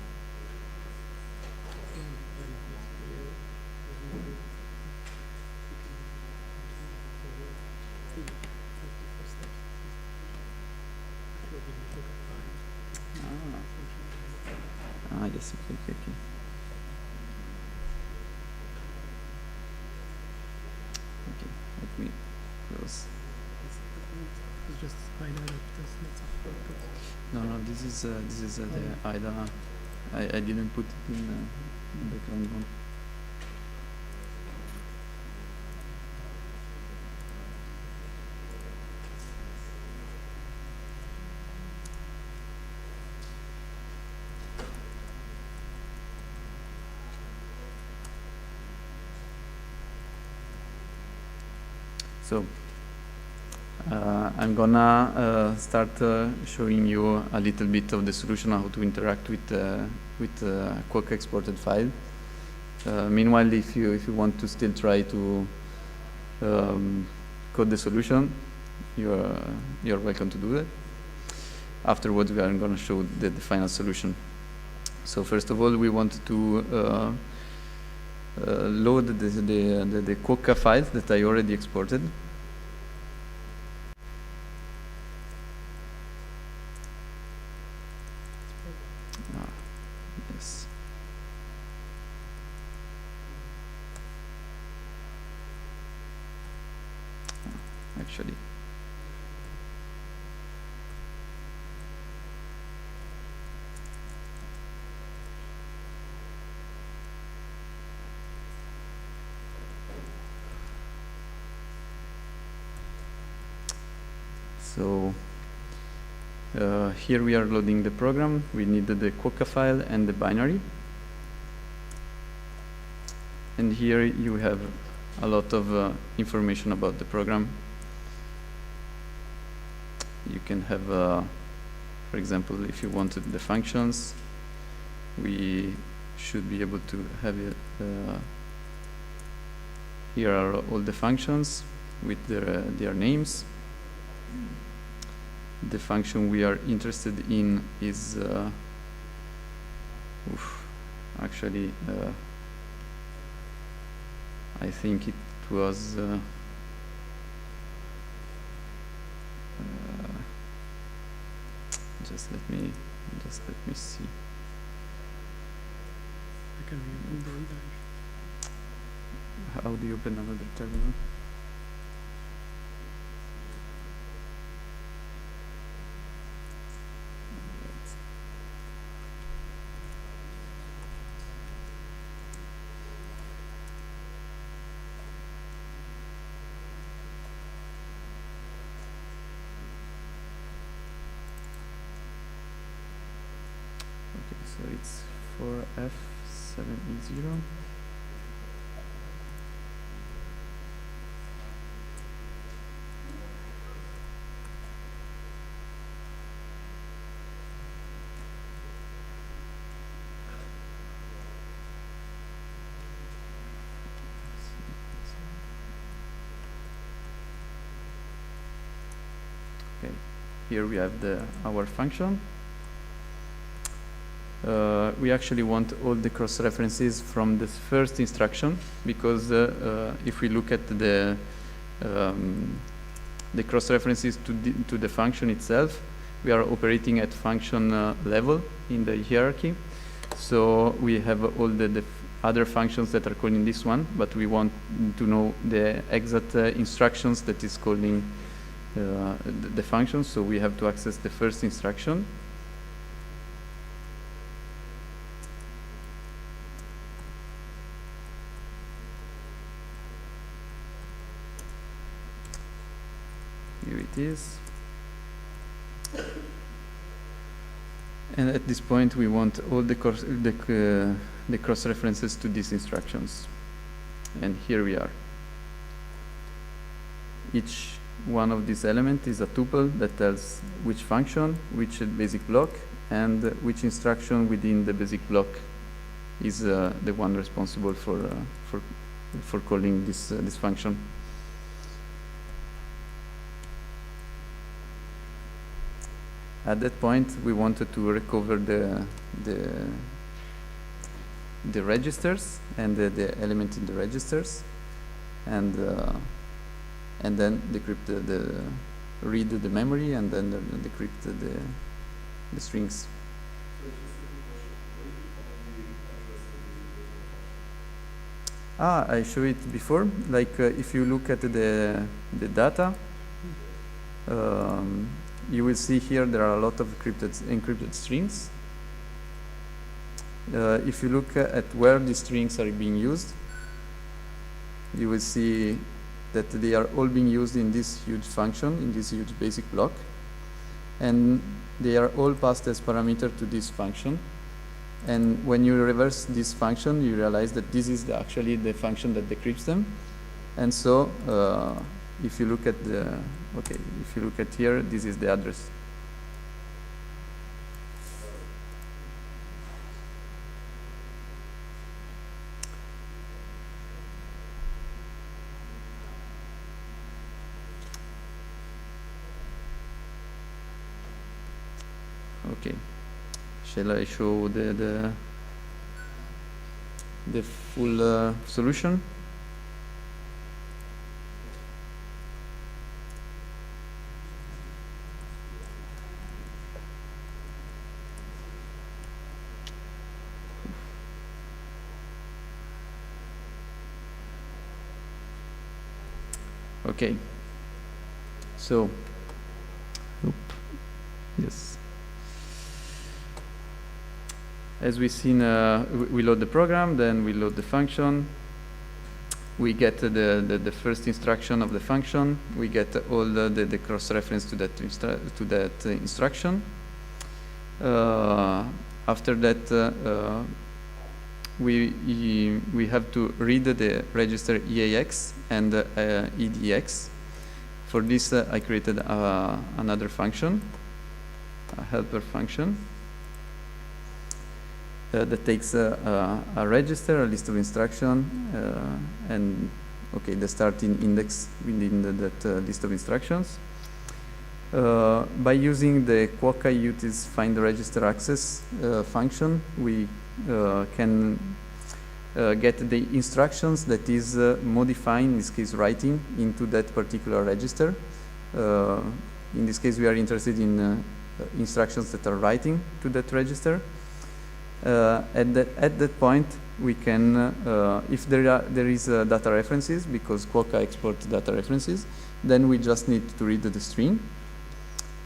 Yes, okay. Okay, let me close. It's just IDA. No, this is the IDA. I didn't put it in the background one. So I'm gonna start showing you a little bit of the solution, how to interact with Quokka exported file. Meanwhile, if you want to still try to code the solution, you're welcome to do that. Afterwards, we are going to show the final solution. So first of all, we want to load the Quokka files that I already exported. Yes. Actually. So here we are loading the program. We need the Quokka file and the binary. And here you have a lot of information about the program. You can have, for example, if you wanted the functions, we should be able to have it. Here are all the functions with their names. The function we are interested in is actually I think it was just let me see. I can reopen the How do you open another terminal? So it's 4F7E0. here we have our function. We actually want all the cross references from this first instruction, because if we look at the cross references to the function itself, we are operating at function level in the hierarchy. So we have all the other functions that are calling this one, but we want to know the exact instructions that is calling the function. So we have to access the first instruction. Here it is. And at this point, we want all the cross references to these instructions. And here we are. Each one of these elements is a tuple that tells which function, which basic block, and which instruction within the basic block is the one responsible for calling this function. At that point, we wanted to recover the registers and the element in the registers, and then decrypt read the memory, and then decrypt the strings. I showed it before. Like if you look at the data. You will see here there are a lot of encrypted strings. If you look at where the strings are being used, you will see that they are all being used in this huge function, in this huge basic block, and they are all passed as parameter to this function. And when you reverse this function, you realize that this is actually the function that decrypts them. And so if you look at if you look at here, this is the address. Okay, shall I show the full solution? Okay, so, yes. As we've seen, we load the program, then we load the function. We get the first instruction of the function. We get all the cross-reference to that instruction. After that, we have to read the register EAX and EDX. For this, I created another function, a helper function, that takes a register, a list of instruction, and the starting index within that list of instructions. By using the Quokka utis find register access function, we can get the instructions that is modifying, in this case writing, into that particular register. In this case, we are interested in instructions that are writing to that register. At that point, we can, if there is data references, because Quokka exports data references, then we just need to read the string.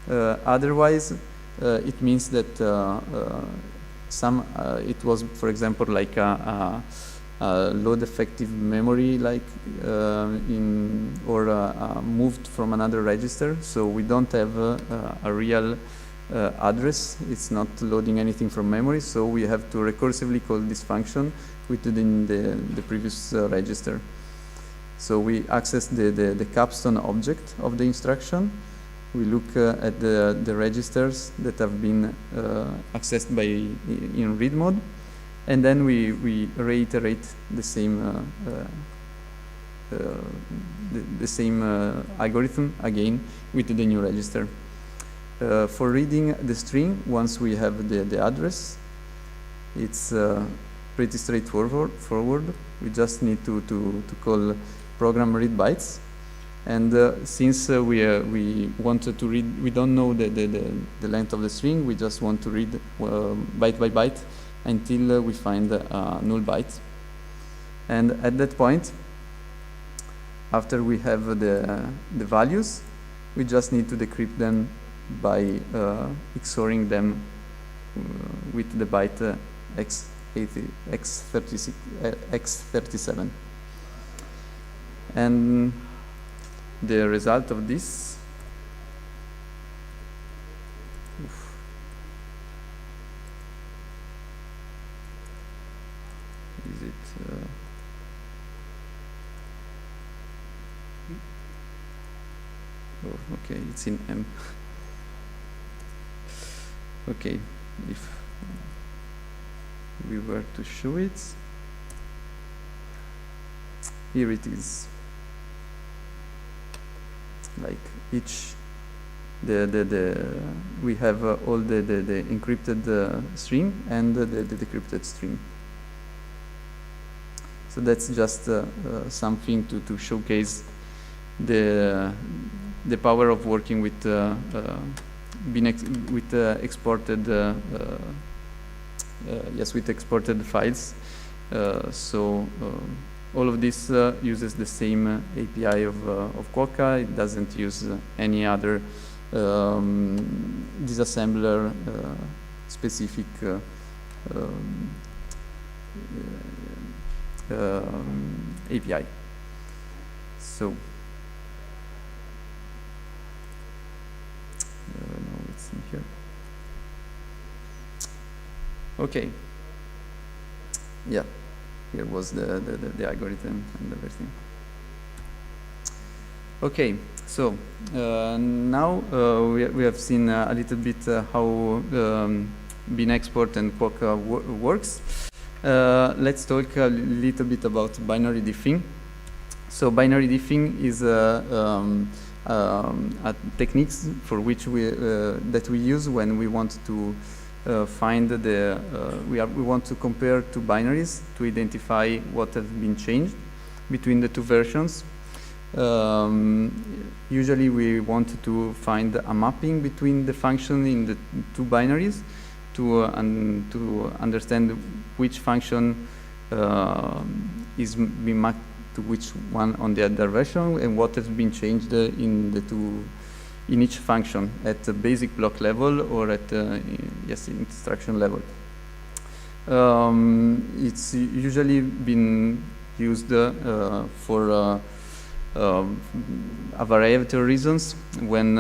Otherwise, it means that it was, for example, like a load effective memory, like moved from another register. So we don't have a real address. It's not loading anything from memory. So we have to recursively call this function within the previous register. So we access the capstone object of the instruction. We look at the registers that have been accessed in read mode, and then we reiterate the same algorithm again with the new register. for reading the string, once we have the address, it's pretty straightforward. We just need to call program read bytes. And since we wanted to read, we don't know the length of the string, we just want to read byte by byte until we find a null byte. And at that point, after we have the values, we just need to decrypt them by XORing them with the byte x37. And the result of this is it oh, okay, it's in M. Okay, if we were to show it, here it is. Like each, we have all the encrypted string and the decrypted string. So that's just something to showcase the power of working with exported with exported files. All of this uses the same API of Quokka. It doesn't use any other disassembler specific API. So no, it's in here. Okay. Yeah. Here was the algorithm and everything. Okay, so now we have seen a little bit how bin export and Quokka works. Let's talk a little bit about binary diffing. So binary diffing is a techniques for which that we use when we want to find we want to compare two binaries to identify what has been changed between the two versions. Usually we want to find a mapping between the function in the two binaries to understand which function is being mapped to which one on the other version and what has been changed in each function at the basic block level or at instruction level. It's usually been used for a variety of reasons. When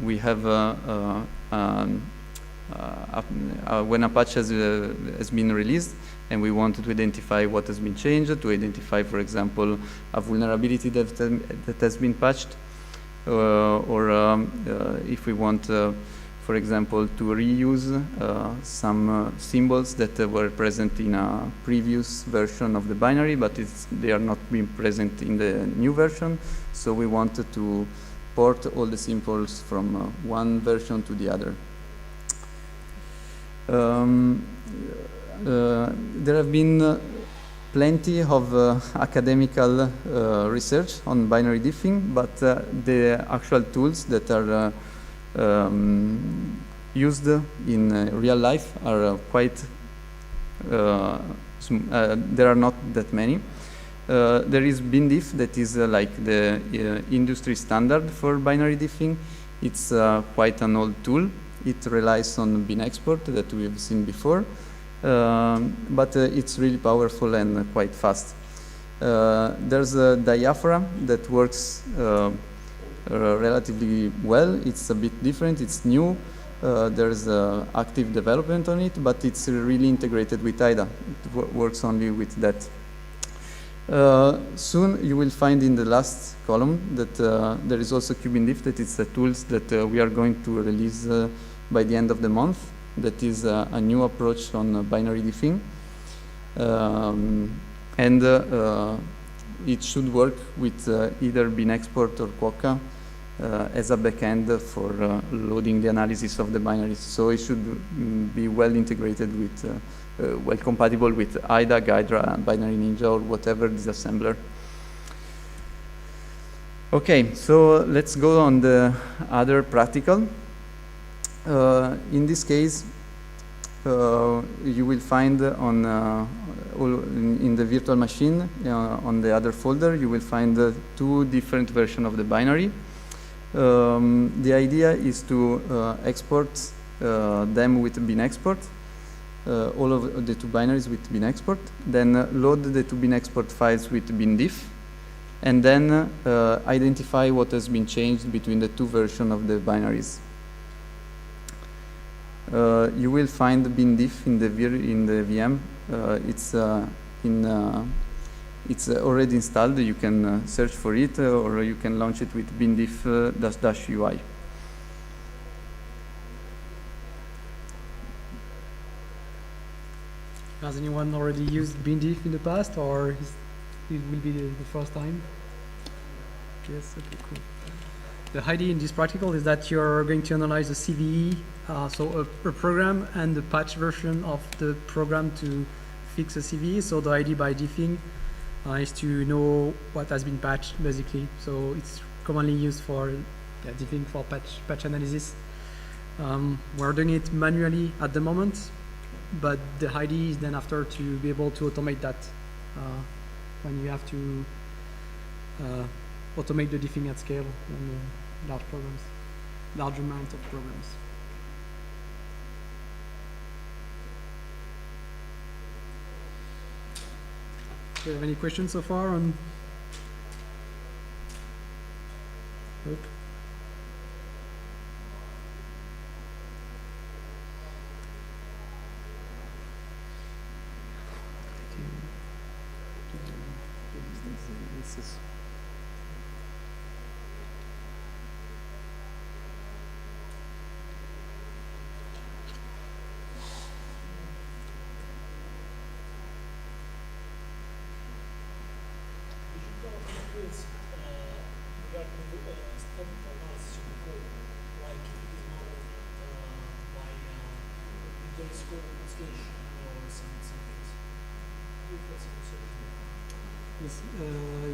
we have when a patch has been released and we want to identify what has been changed, to identify, for example, a vulnerability that has been patched, or if we want, for example, to reuse some symbols that were present in a previous version of the binary, but they are not being present in the new version. So we wanted to port all the symbols from one version to the other. There have been plenty of academical research on binary diffing, but the actual tools that are used in real life are quite, there are not that many. There is BinDiff that is like the industry standard for binary diffing. It's quite an old tool. It relies on bin export that we've seen before. But it's really powerful and quite fast. There's a diaphragm that works relatively well. It's a bit different, it's new. There's active development on it, but it's really integrated with IDA. It works only with that. Soon you will find in the last column that there is also QBinDiff, that is the tools that we are going to release by the end of the month. That is a new approach on binary diffing. And it should work with either bin export or Quokka as a backend for loading the analysis of the binaries. So it should be well integrated with, well compatible with IDA, Gydra, Binary Ninja, or whatever disassembler. Okay, so let's go on the other practical. In this case, you will find on in the virtual machine on the other folder, you will find two different versions of the binary. The idea is to export them with bin export, all of the two binaries with bin export, then load the two bin export files with bin diff, and then identify what has been changed between the two versions of the binaries. You will find bin diff in the VM. It's already installed. You can search for it, or you can launch it with bin diff --UI. Has anyone already used BinDiff in the past, or it will be the first time? Yes, okay, cool. The idea in this practical is that you're going to analyze the CVE, so a program and the patch version of the program to fix a CVE. So the idea by diffing is to know what has been patched, basically. So it's commonly used for diffing for patch analysis. We're doing it manually at the moment, but the idea is then after to be able to automate that when you have to automate the diffing at scale on large programs, large amount of programs. Do you have any questions so far on? Nope.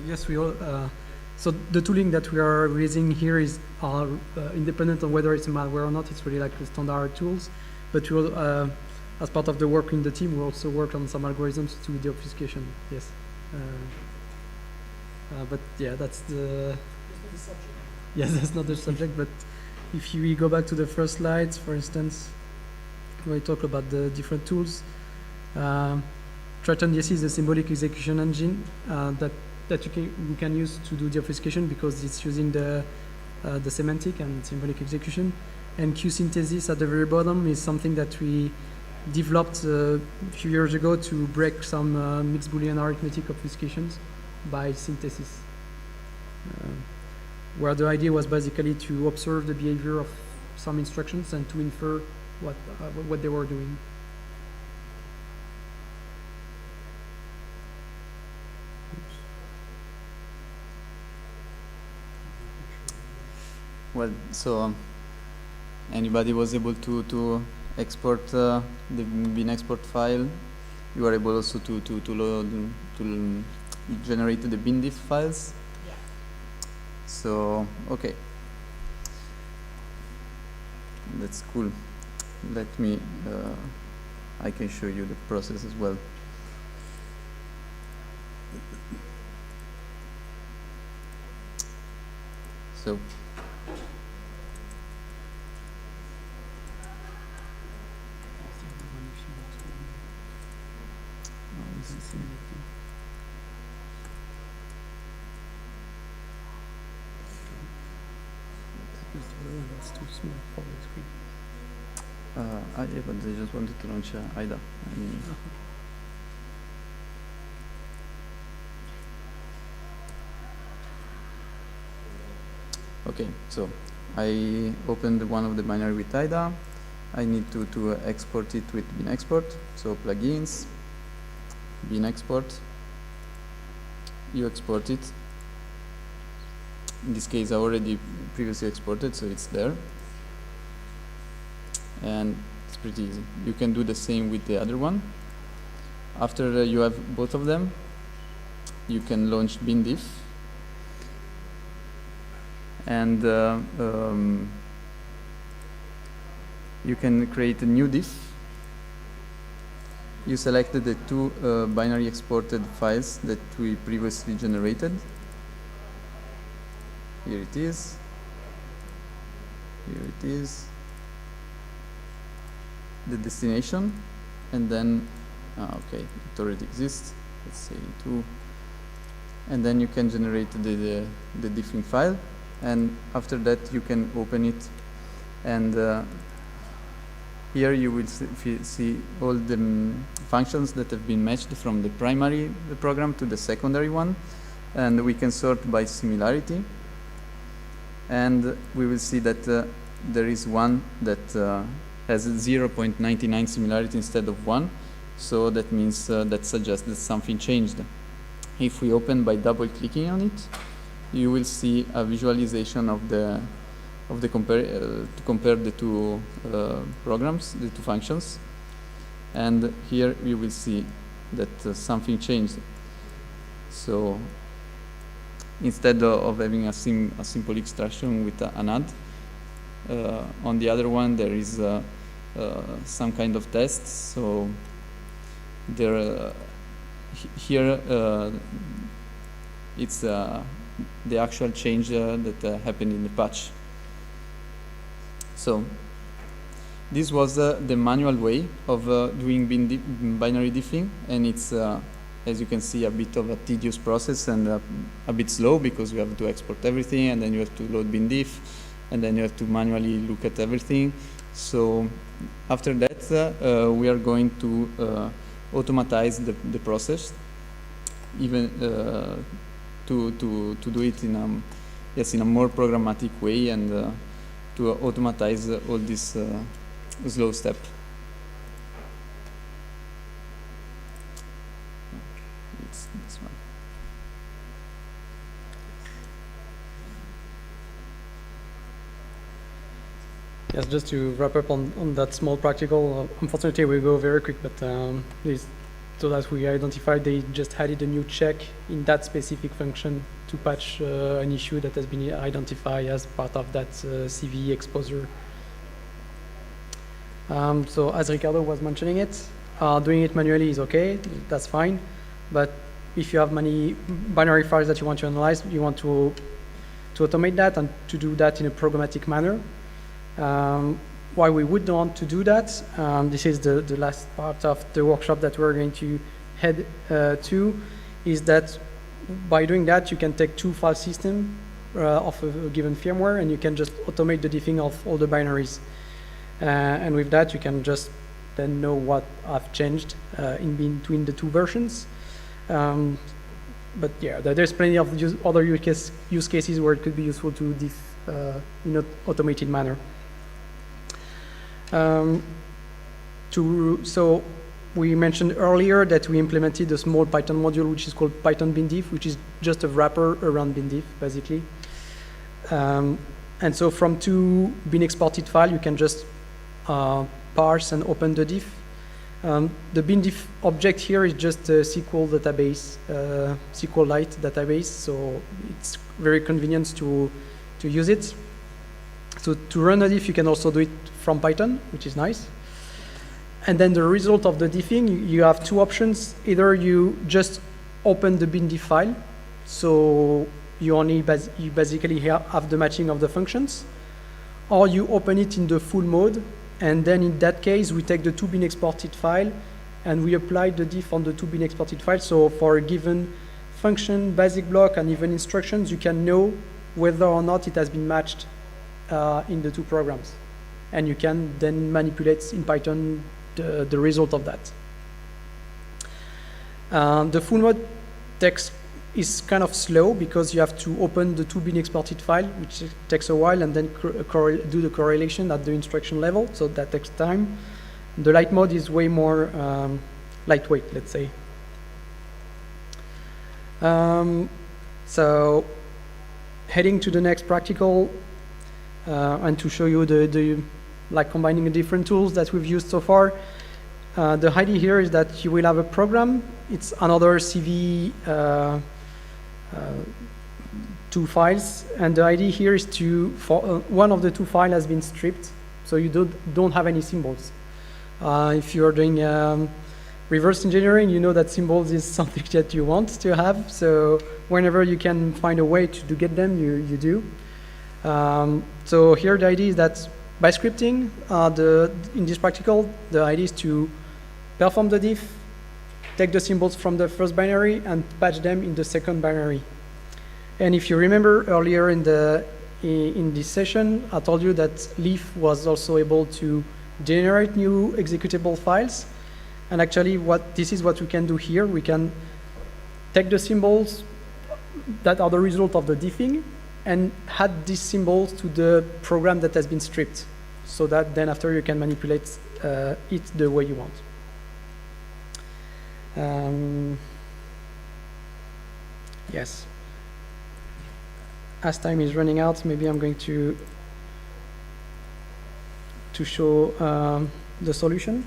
Yes, we all. So the tooling that we are raising here is independent of whether it's malware or not. It's really like the standard tools. But we will, as part of the work in the team, we also work on some algorithms to do the obfuscation. Yes. But yeah, that's the. Yes, that's not the subject. But if we go back to the first slides, for instance, where we talk about the different tools. Triton DSC is a symbolic execution engine that we can use to do the obfuscation because it's using the semantic and symbolic execution. And Q synthesis at the very bottom is something that we developed a few years ago to break some mixed Boolean arithmetic obfuscations by synthesis, where the idea was basically to observe the behavior of some instructions and to infer what they were doing. Well, so anybody was able to export the bin export file. You are able also to load to generate the bin diff files. Yeah. So okay, that's cool. Let me. I can show you the process as well. So. It's too small for the screen. Yeah, but they just wanted to launch IDA. I mean, okay, so I opened one of the binary with IDA. I need to export it with bin export. So plugins, bin export. You export it. in this case already previously exported, so it's there. And it's pretty easy. You can do the same with the other one. After you have both of them, you can launch bindiff, and you can create a new diff. You selected the two binary exported files that we previously generated. Here it is. Here it is. The destination, and then okay, it already exists. Let's say 2, and then you can generate the diffing file, and after that you can open it, and here you will see all the functions that have been matched from the primary program to the secondary one, and we can sort by similarity, and we will see that there is one that has a 0.99 similarity instead of 1, so that means that suggests that something changed. If we open by double clicking on it, you will see a visualization of the to compare the two programs, the two functions, and here you will see that something changed. So instead of having a simple extraction with an add, on the other one there is some kind of test. So there here it's the actual change that happened in the patch. So this was the manual way of doing binary diffing, and it's as you can see a bit of a tedious process and a bit slow, because you have to export everything, and then you have to load bindiff, and then you have to manually look at everything. So after that we are going to automatize the process, even to do it in a more programmatic way, and to automatize all this slow step. It's this one. Yes, just to wrap up on that small practical, unfortunately we go very quick, but so that we identified they just added a new check in that specific function to patch an issue that has been identified as part of that CVE exposure. So as Riccardo was mentioning it, doing it manually is okay, that's fine, but if you have many binary files that you want to analyze, you want to automate that and to do that in a programmatic manner. Why we would want to do that, this is the last part of the workshop that we're going to head to, is that by doing that you can take two file systems of a given firmware, and you can just automate the diffing of all the binaries. And with that you can just then know what have changed in between the two versions. But yeah, there's plenty of other use cases where it could be useful to diff in an automated manner. So we mentioned earlier that we implemented a small Python module which is called Python bindiff, which is just a wrapper around bindiff basically. And so from two bin exported files you can just parse and open the diff. The bindiff object here is just a SQL database, SQLite database, so it's very convenient to use it. So to run a diff you can also do it from Python, which is nice. And then the result of the diffing, you have two options. Either you just open the bindiff file, so you only you basically have the matching of the functions, or you open it in the full mode, and then in that case we take the two bin exported file and we apply the diff on the two bin exported file. So for a given function, basic block, and even instructions, you can know whether or not it has been matched in the two programs, and you can then manipulate in Python the result of that. The full mode text is kind of slow because you have to open the two bin exported file, which takes a while, and then do the correlation at the instruction level, so that takes time. The light mode is way more lightweight, let's say. So heading to the next practical and to show you the like combining the different tools that we've used so far. The idea here is that you will have a program. It's another CV 2 files, and the idea here is to, one of the 2 files has been stripped, so you don't have any symbols. If you're doing reverse engineering, you know that symbols is something that you want to have, so whenever you can find a way to get them, you do. So here the idea is that by scripting, in this practical, the idea is to perform the diff, take the symbols from the first binary and patch them in the second binary. And if you remember earlier in this session, I told you that Leaf was also able to generate new executable files. And actually, this is what we can do here. We can take the symbols that are the result of the diffing and add these symbols to the program that has been stripped, so that then after you can manipulate it the way you want. Yes. As time is running out, maybe I'm going to show the solution.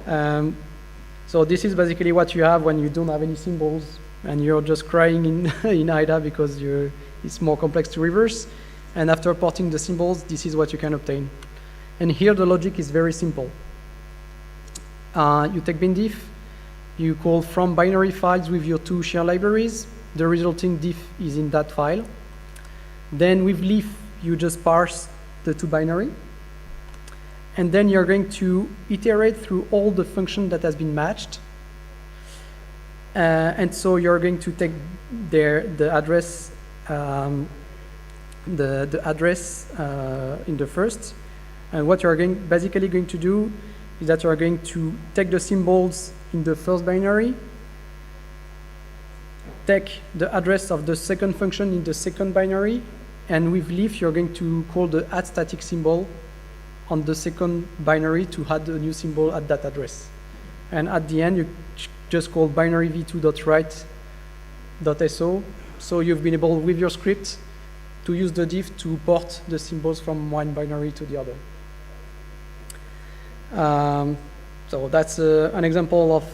So this is basically what you have when you don't have any symbols and you're just crying in IDA because it's more complex to reverse. And after porting the symbols, this is what you can obtain. And here the logic is very simple. You take bindiff, you call from binary files with your 2 shared libraries. The resulting diff is in that file. Then with leaf, you just parse the 2 binary. And then you're going to iterate through all the function that has been matched. And so you're going to take the address the address in the first. And what you're basically going to do is that you're going to take the symbols in the first binary, take the address of the second function in the second binary, and with leaf you're going to call the add static symbol on the second binary to add a new symbol at that address. And at the end you just call binary v2.write.so. So you've been able with your script to use the diff to port the symbols from one binary to the other. So that's an example of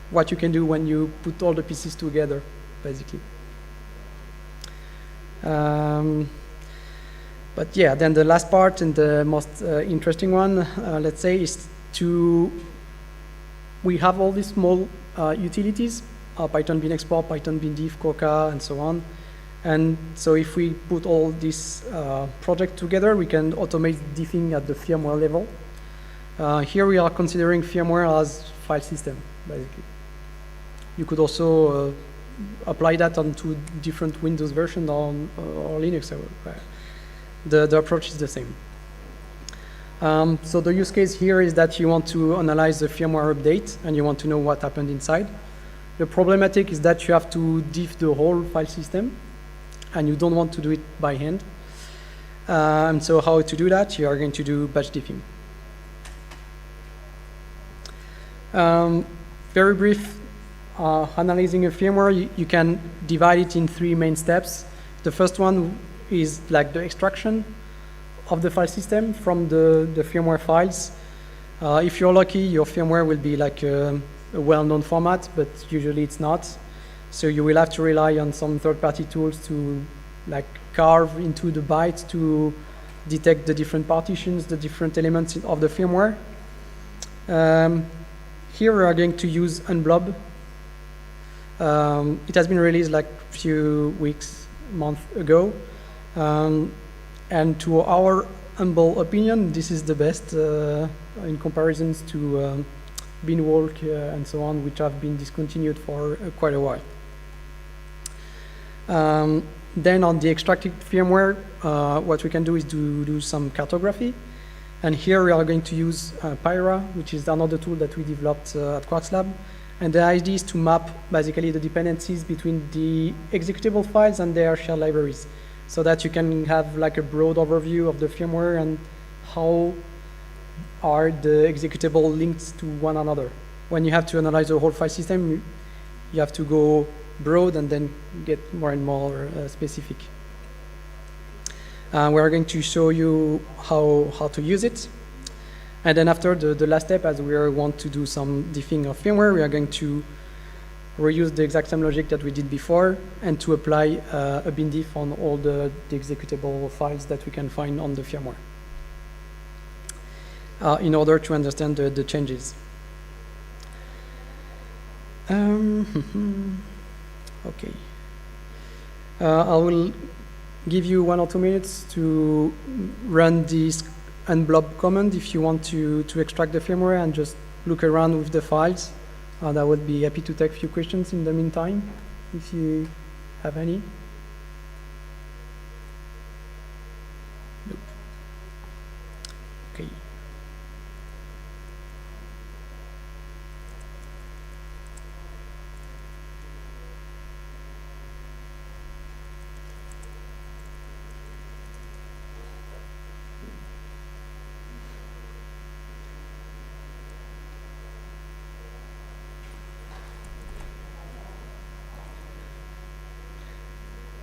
what you can do when you put all the pieces together, basically. But yeah, then the last part and the most interesting one, let's say, is we have all these small utilities, Python bin export, Python bin diff, Coca, and so on. And so if we put all this project together, we can automate diffing at the firmware level. Here we are considering firmware as file system, basically. You could also apply that onto different Windows versions or Linux. The approach is the same. So the use case here is that you want to analyze the firmware update and you want to know what happened inside. The problematic is that you have to diff the whole file system and you don't want to do it by hand. And so how to do that? You are going to do batch diffing. Very brief, analyzing a firmware, you can divide it in 3 main steps. The first one is like the extraction of the file system from the firmware files. If you're lucky, your firmware will be like a well-known format, but usually it's not. So you will have to rely on some third-party tools to like carve into the bytes to detect the different partitions, the different elements of the firmware. Here we are going to use Unblob. It has been released like a few weeks, month ago. And to our humble opinion, this is the best in comparisons to Binwalk and so on, which have been discontinued for quite a while. Then on the extracted firmware, what we can do is do some cartography. And here we are going to use Pyra, which is another tool that we developed at Quartz Lab. And the idea is to map basically the dependencies between the executable files and their shared libraries, so that you can have like a broad overview of the firmware and how are the executable linked to one another. When you have to analyze the whole file system, you have to go broad and then get more and more specific. We are going to show you how to use it. And then after the last step, as we want to do some diffing of firmware, we are going to reuse the exact same logic that we did before and to apply a bin diff on all the executable files that we can find on the firmware in order to understand the changes. Okay. I will give you 1 or 2 minutes to run this unblob command if you want to extract the firmware and just look around with the files. And I would be happy to take a few questions in the meantime, if you have any. Nope. Okay.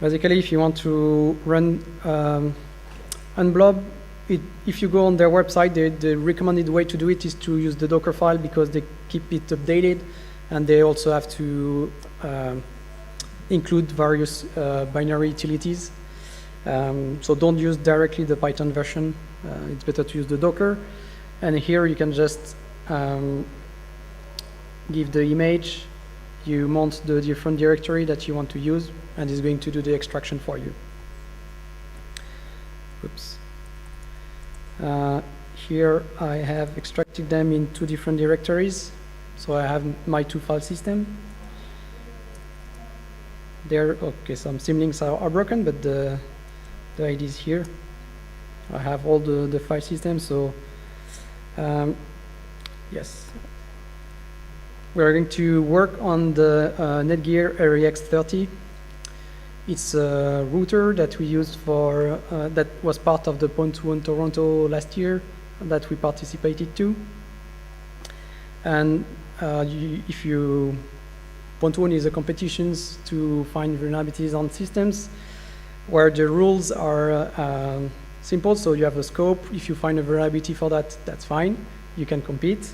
Basically, if you want to run unblob, if you go on their website, the recommended way to do it is to use the Docker file because they keep it updated, and they also have to include various binary utilities. So don't use directly the Python version. It's better to use the Docker. And here you can just give the image, you mount the different directory that you want to use, and it's going to do the extraction for you. Oops. Here I have extracted them in 2 different directories. So I have my 2 file system. There, okay, some symlinks are broken, but the ID is here. I have all the file systems, so yes. We're going to work on the Netgear REX30. It's a router that we used for, that was part of the Point2 Toronto last year that we participated to. And if you, Point2 is a competition to find vulnerabilities on systems where the rules are simple. So you have a scope. If you find a vulnerability for that, that's fine. You can compete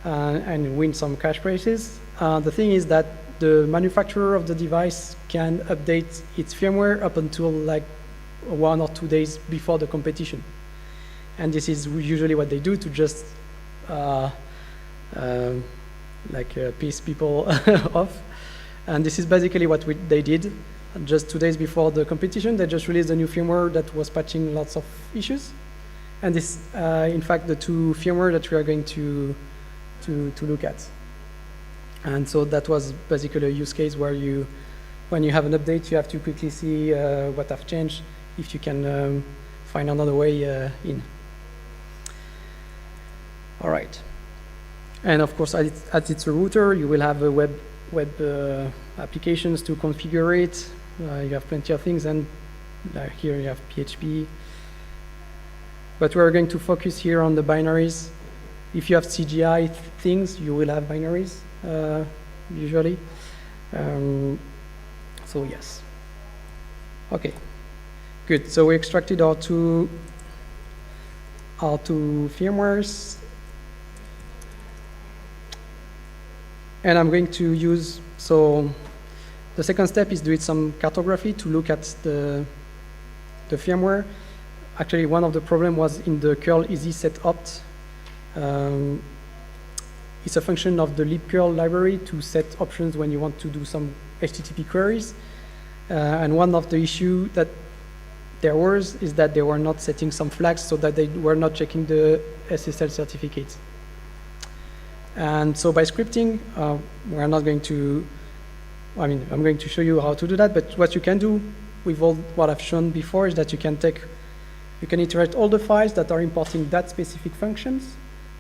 and win some cash prizes. The thing is that the manufacturer of the device can update its firmware up until like 1 or 2 days before the competition. And this is usually what they do to just piss people off. And this is basically what they did. Just 2 days before the competition, they just released a new firmware that was patching lots of issues. And this, in fact, the 2 firmware that we are going to look at. And so that was basically a use case where when you have an update, you have to quickly see what have changed, if you can find another way in. All right. And of course, as it's a router, you will have a web applications to configure it. You have plenty of things, and here you have PHP. But we're going to focus here on the binaries. If you have CGI things, you will have binaries, usually. So yes. Okay, good. So we extracted our two firmwares. And I'm going to use, so the second step is doing some cartography to look at the firmware. Actually, one of the problems was in the curl easy set opt. It's a function of the libcurl library to set options when you want to do some HTTP queries. And one of the issues that there was is that they were not setting some flags so that they were not checking the SSL certificates. And so by scripting, we're not going to, I'm going to show you how to do that, but what you can do with all what I've shown before is that you can iterate all the files that are importing that specific functions.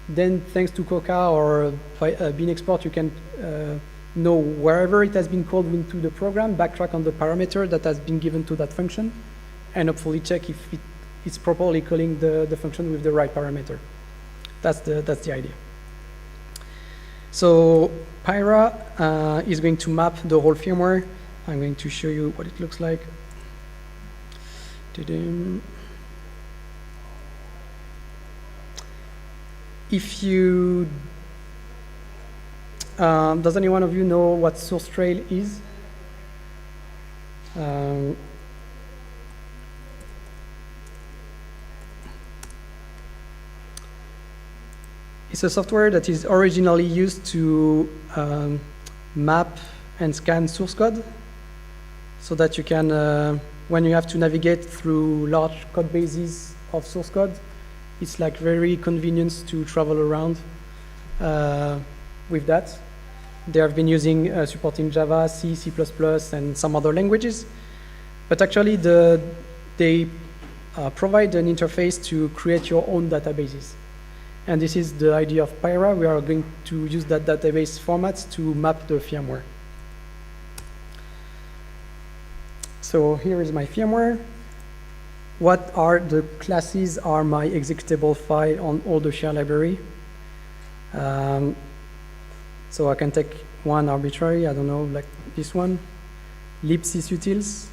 Then thanks to Coca or bin export, you can know wherever it has been called into the program, backtrack on the parameter that has been given to that function, and hopefully check if it's properly calling the function with the right parameter. That's the idea. So Pyra is going to map the whole firmware. I'm going to show you what it looks like. Ta-dam. If you, does any one of you know what source trail is? It's a software that is originally used to map and scan source code so that you can, when you have to navigate through large code bases of source code, it's like very convenient to travel around with that. They have been using supporting Java, C, C++, and some other languages. But actually, they provide an interface to create your own databases. And this is the idea of Pyra. We are going to use that database format to map the firmware. So here is my firmware. What are the classes are my executable file on all the share library. So I can take one arbitrary, I don't know, like this one, libsysutils.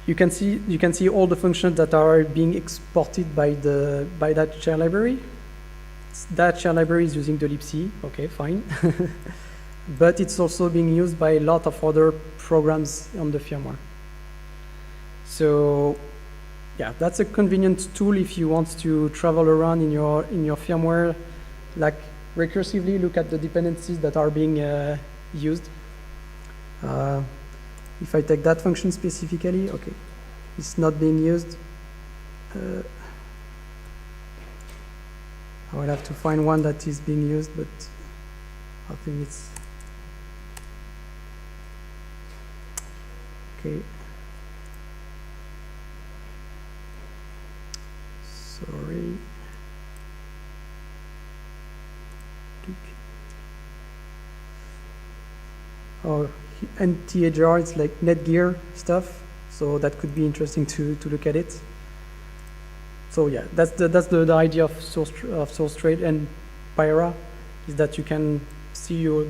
You can see all the functions that are being exported by that share library. That share library is using the libc, okay, fine. But it's also being used by a lot of other programs on the firmware. So yeah, that's a convenient tool if you want to travel around in your firmware, like recursively look at the dependencies that are being used. If I take that function specifically, okay, it's not being used. I will have to find one that is being used, but I think it's okay. Sorry. Oh, NTHR, it's like Netgear stuff, so that could be interesting to look at it. So yeah, that's the idea of source trade and Pyra, is that you can see your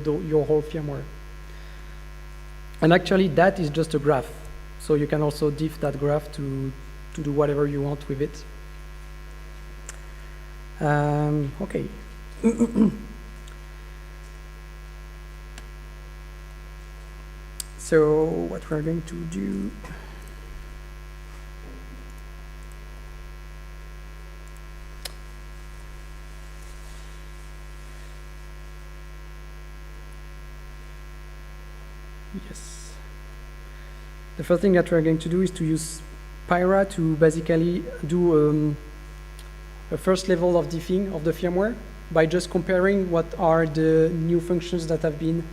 whole firmware. And actually, that is just a graph, so you can also diff that graph to do whatever you want with it. Okay. So what we're going to do, yes. The first thing that we're going to do is to use Pyra to basically do a first level of diffing of the firmware by just comparing what are the new functions that have been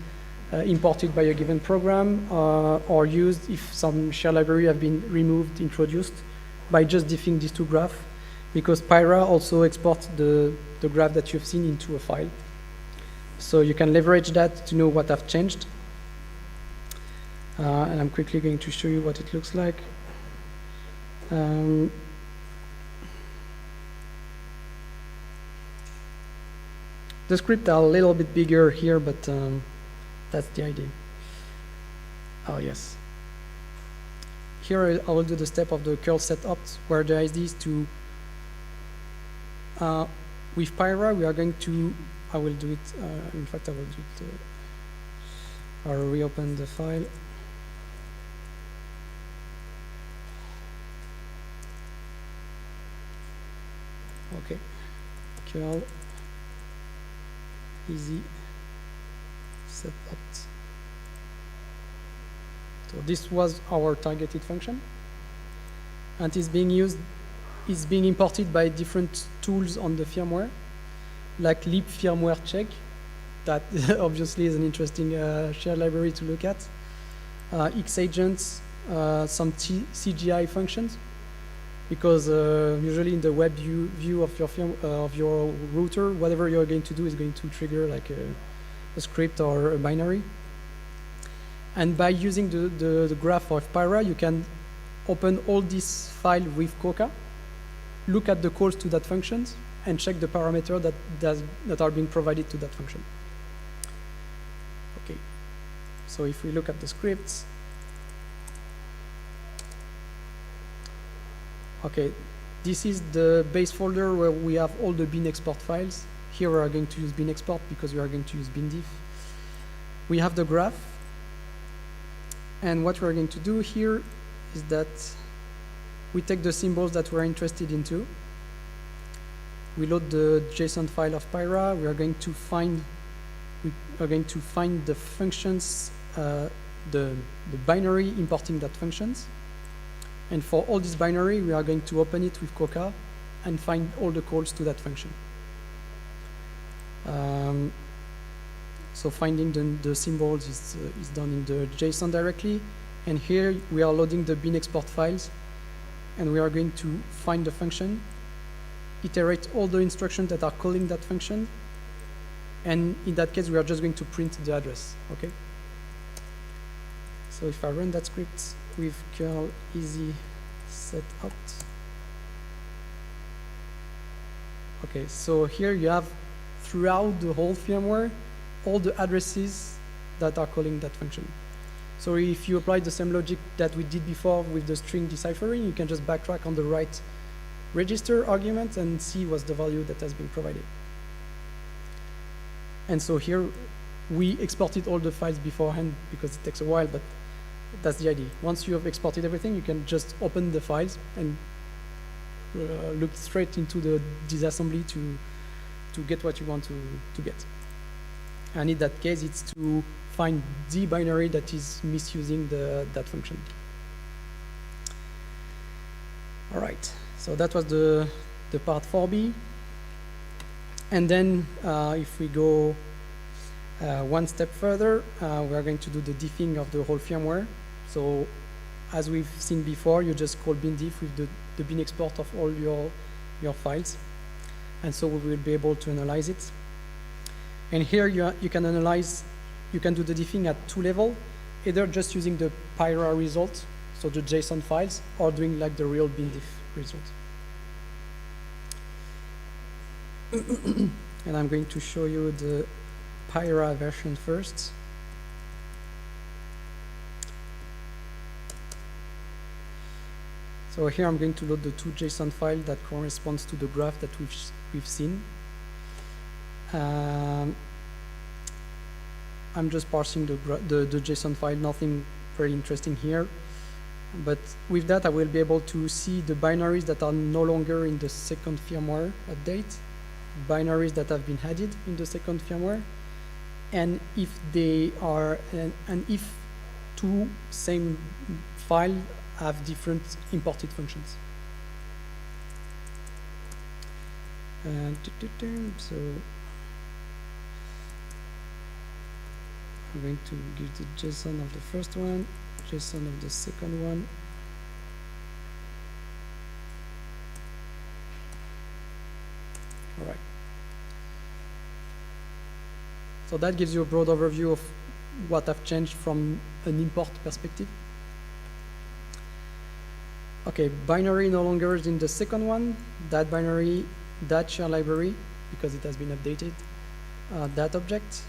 imported by a given program or used if some share library have been removed, introduced, by just diffing these two graphs, because Pyra also exports the graph that you've seen into a file. So you can leverage that to know what have changed. And I'm quickly going to show you what it looks like. The scripts are a little bit bigger here, but that's the idea. Oh, yes. Here I will do the step of the curl setup, where the idea is to, with Pyra, we are going to, I will do it, in fact, I will do it, I'll reopen the file. Okay, curl, easy, set up. So this was our targeted function, and is being used, is being imported by different tools on the firmware, like lib firmware check. That obviously is an interesting shared library to look at. Xagents, some CGI functions, because usually in the web view of your router, whatever you're going to do is going to trigger like a script or a binary. And by using the graph of Pyra, you can open all these files with Coca, look at the calls to that functions, and check the parameters that are being provided to that function. So if we look at the scripts, okay, this is the base folder where we have all the bin export files. Here we are going to use bin export because we are going to use bin diff. We have the graph, and what we're going to do here is that we take the symbols that we're interested into. We load the JSON file of Pyra. We are going to find the functions, the binary importing that functions. And for all this binary, we are going to open it with Coca and find all the calls to that function. So finding the symbols is done in the JSON directly. And here we are loading the bin export files, and we are going to find the function, iterate all the instructions that are calling that function, and in that case we are just going to print the address. Okay. So if I run that script with curl easy set out, okay, so here you have throughout the whole firmware all the addresses that are calling that function. So if you apply the same logic that we did before with the string deciphering, you can just backtrack on the right register argument and see what's the value that has been provided. And so here we exported all the files beforehand because it takes a while, but that's the idea. Once you have exported everything, you can just open the files and look straight into the disassembly to get what you want to get. And in that case, it's to find the binary that is misusing that function. All right, so that was the part 4b. And then if we go one step further, we are going to do the diffing of the whole firmware. So as we've seen before, you just call bin diff with the bin export of all your files. And so we will be able to analyze it. And here you can analyze, you can do the diffing at 2 levels, either just using the Pyra result, so the JSON files, or doing like the real bin diff result. And I'm going to show you the Pyra version first. So here I'm going to load the 2 JSON file that corresponds to the graph that we've seen. I'm just parsing the JSON file, nothing very interesting here. But with that, I will be able to see the binaries that are no longer in the second firmware update, binaries that have been added in the second firmware, and if they are, and if 2 same files have different imported functions. So I'm going to give the JSON of the first one, JSON of the second one. All right. So that gives you a broad overview of what I've changed from an import perspective. Okay, binary no longer is in the second one. That binary, that share library, because it has been updated, that object.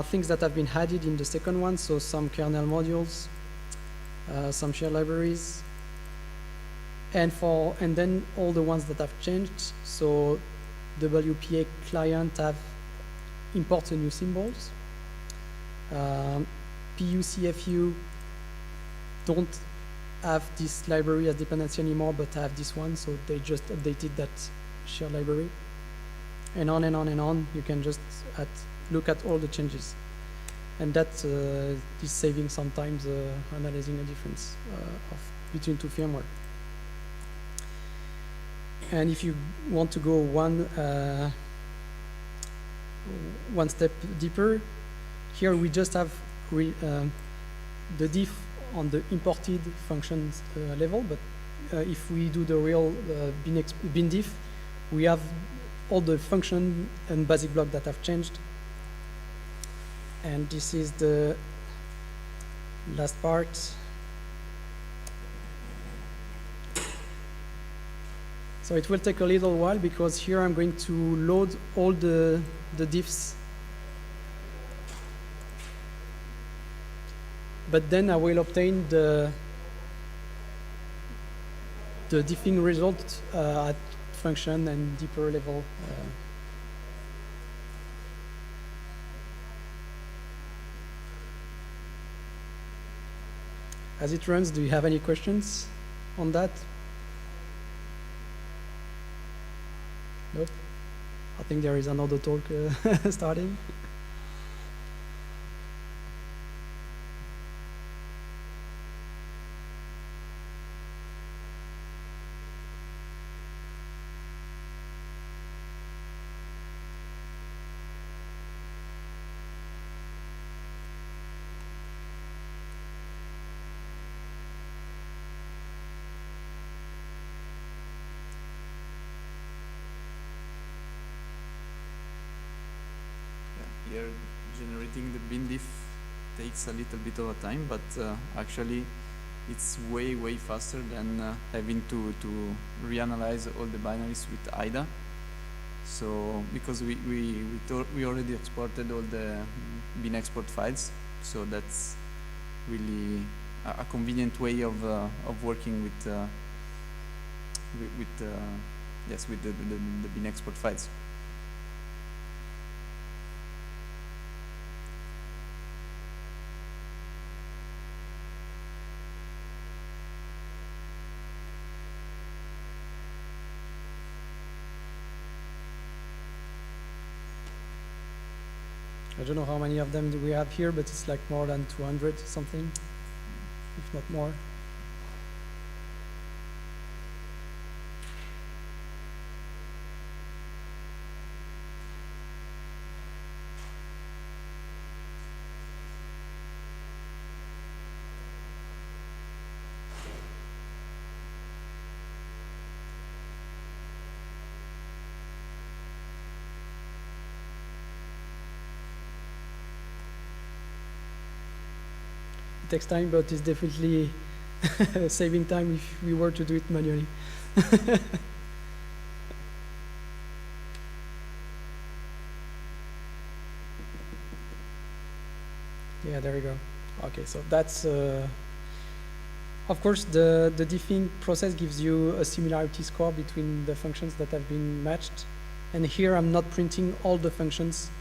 Things that have been added in the second one, so some kernel modules, some share libraries, and then all the ones that have changed. So WPA client have imported new symbols. PUCFU don't have this library as dependency anymore, but have this one, so they just updated that share library, and on and on and on. You can just look at all the changes, and that is saving sometimes analyzing a difference between 2 firmware. And if you want to go one step deeper, here we just have the diff on the imported functions level, but if we do the real bin diff, we have all the function and basic block that have changed. And this is the last part. So it will take a little while because here I'm going to load all the diffs but then I will obtain the diffing result at function and deeper level. As it runs, do you have any questions on that? Nope. I think there is another talk starting. Here, generating the bin diff takes a little bit of a time, but actually it's way faster than having to reanalyze all the binaries with IDA. So because we already exported all the bin export files, so that's really a convenient way of working with the bin export files. I don't know how many of them do we have here, but it's like more than 200 something, if not more. It takes time, but it's definitely saving time if we were to do it manually. Yeah, there we go. Okay, so that's, of course, the diffing process gives you a similarity score between the functions that have been matched. And here I'm not printing all the functions.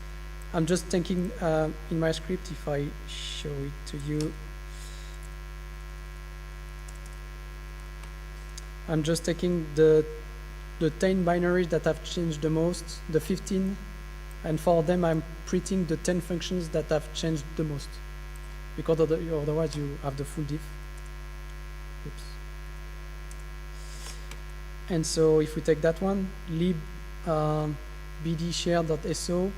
I'm just thinking in my script, if I show it to you, I'm just taking the 10 binaries that have changed the most, the 15, and for them I'm printing the 10 functions that have changed the most, because otherwise you have the full diff. Oops. And so if we take that one, lib bd share.so,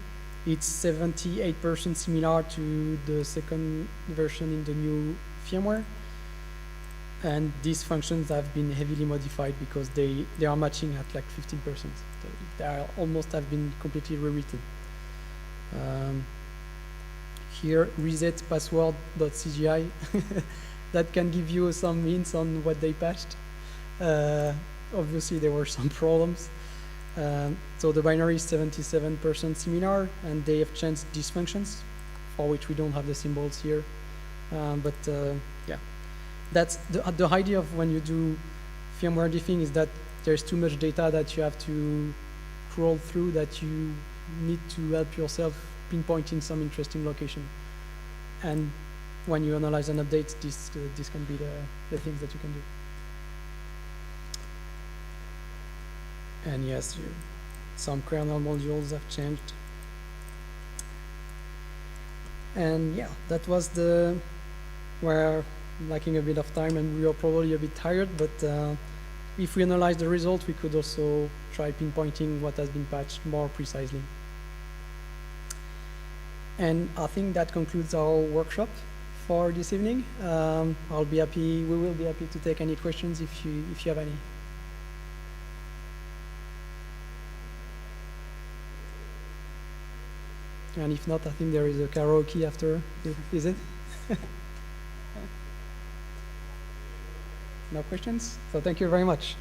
it's 78% similar to the second version in the new firmware. And these functions have been heavily modified because they are matching at like 15%. They are almost have been completely rewritten. Here, reset password.cgi, that can give you some hints on what they patched. Obviously, there were some problems. So the binary is 77% similar, and they have changed these functions, for which we don't have the symbols here. Yeah. That's the idea of when you do firmware diffing, is that there's too much data that you have to crawl through, that you need to help yourself pinpointing some interesting location. And when you analyze and update, this can be the things that you can do. And yes, some kernel modules have changed. And yeah, that was where lacking a bit of time, and we are probably a bit tired, but if we analyze the result, we could also try pinpointing what has been patched more precisely. And I think that concludes our workshop for this evening. We will be happy to take any questions if you have any. And if not, I think there is a karaoke after, is it? No questions? So thank you very much.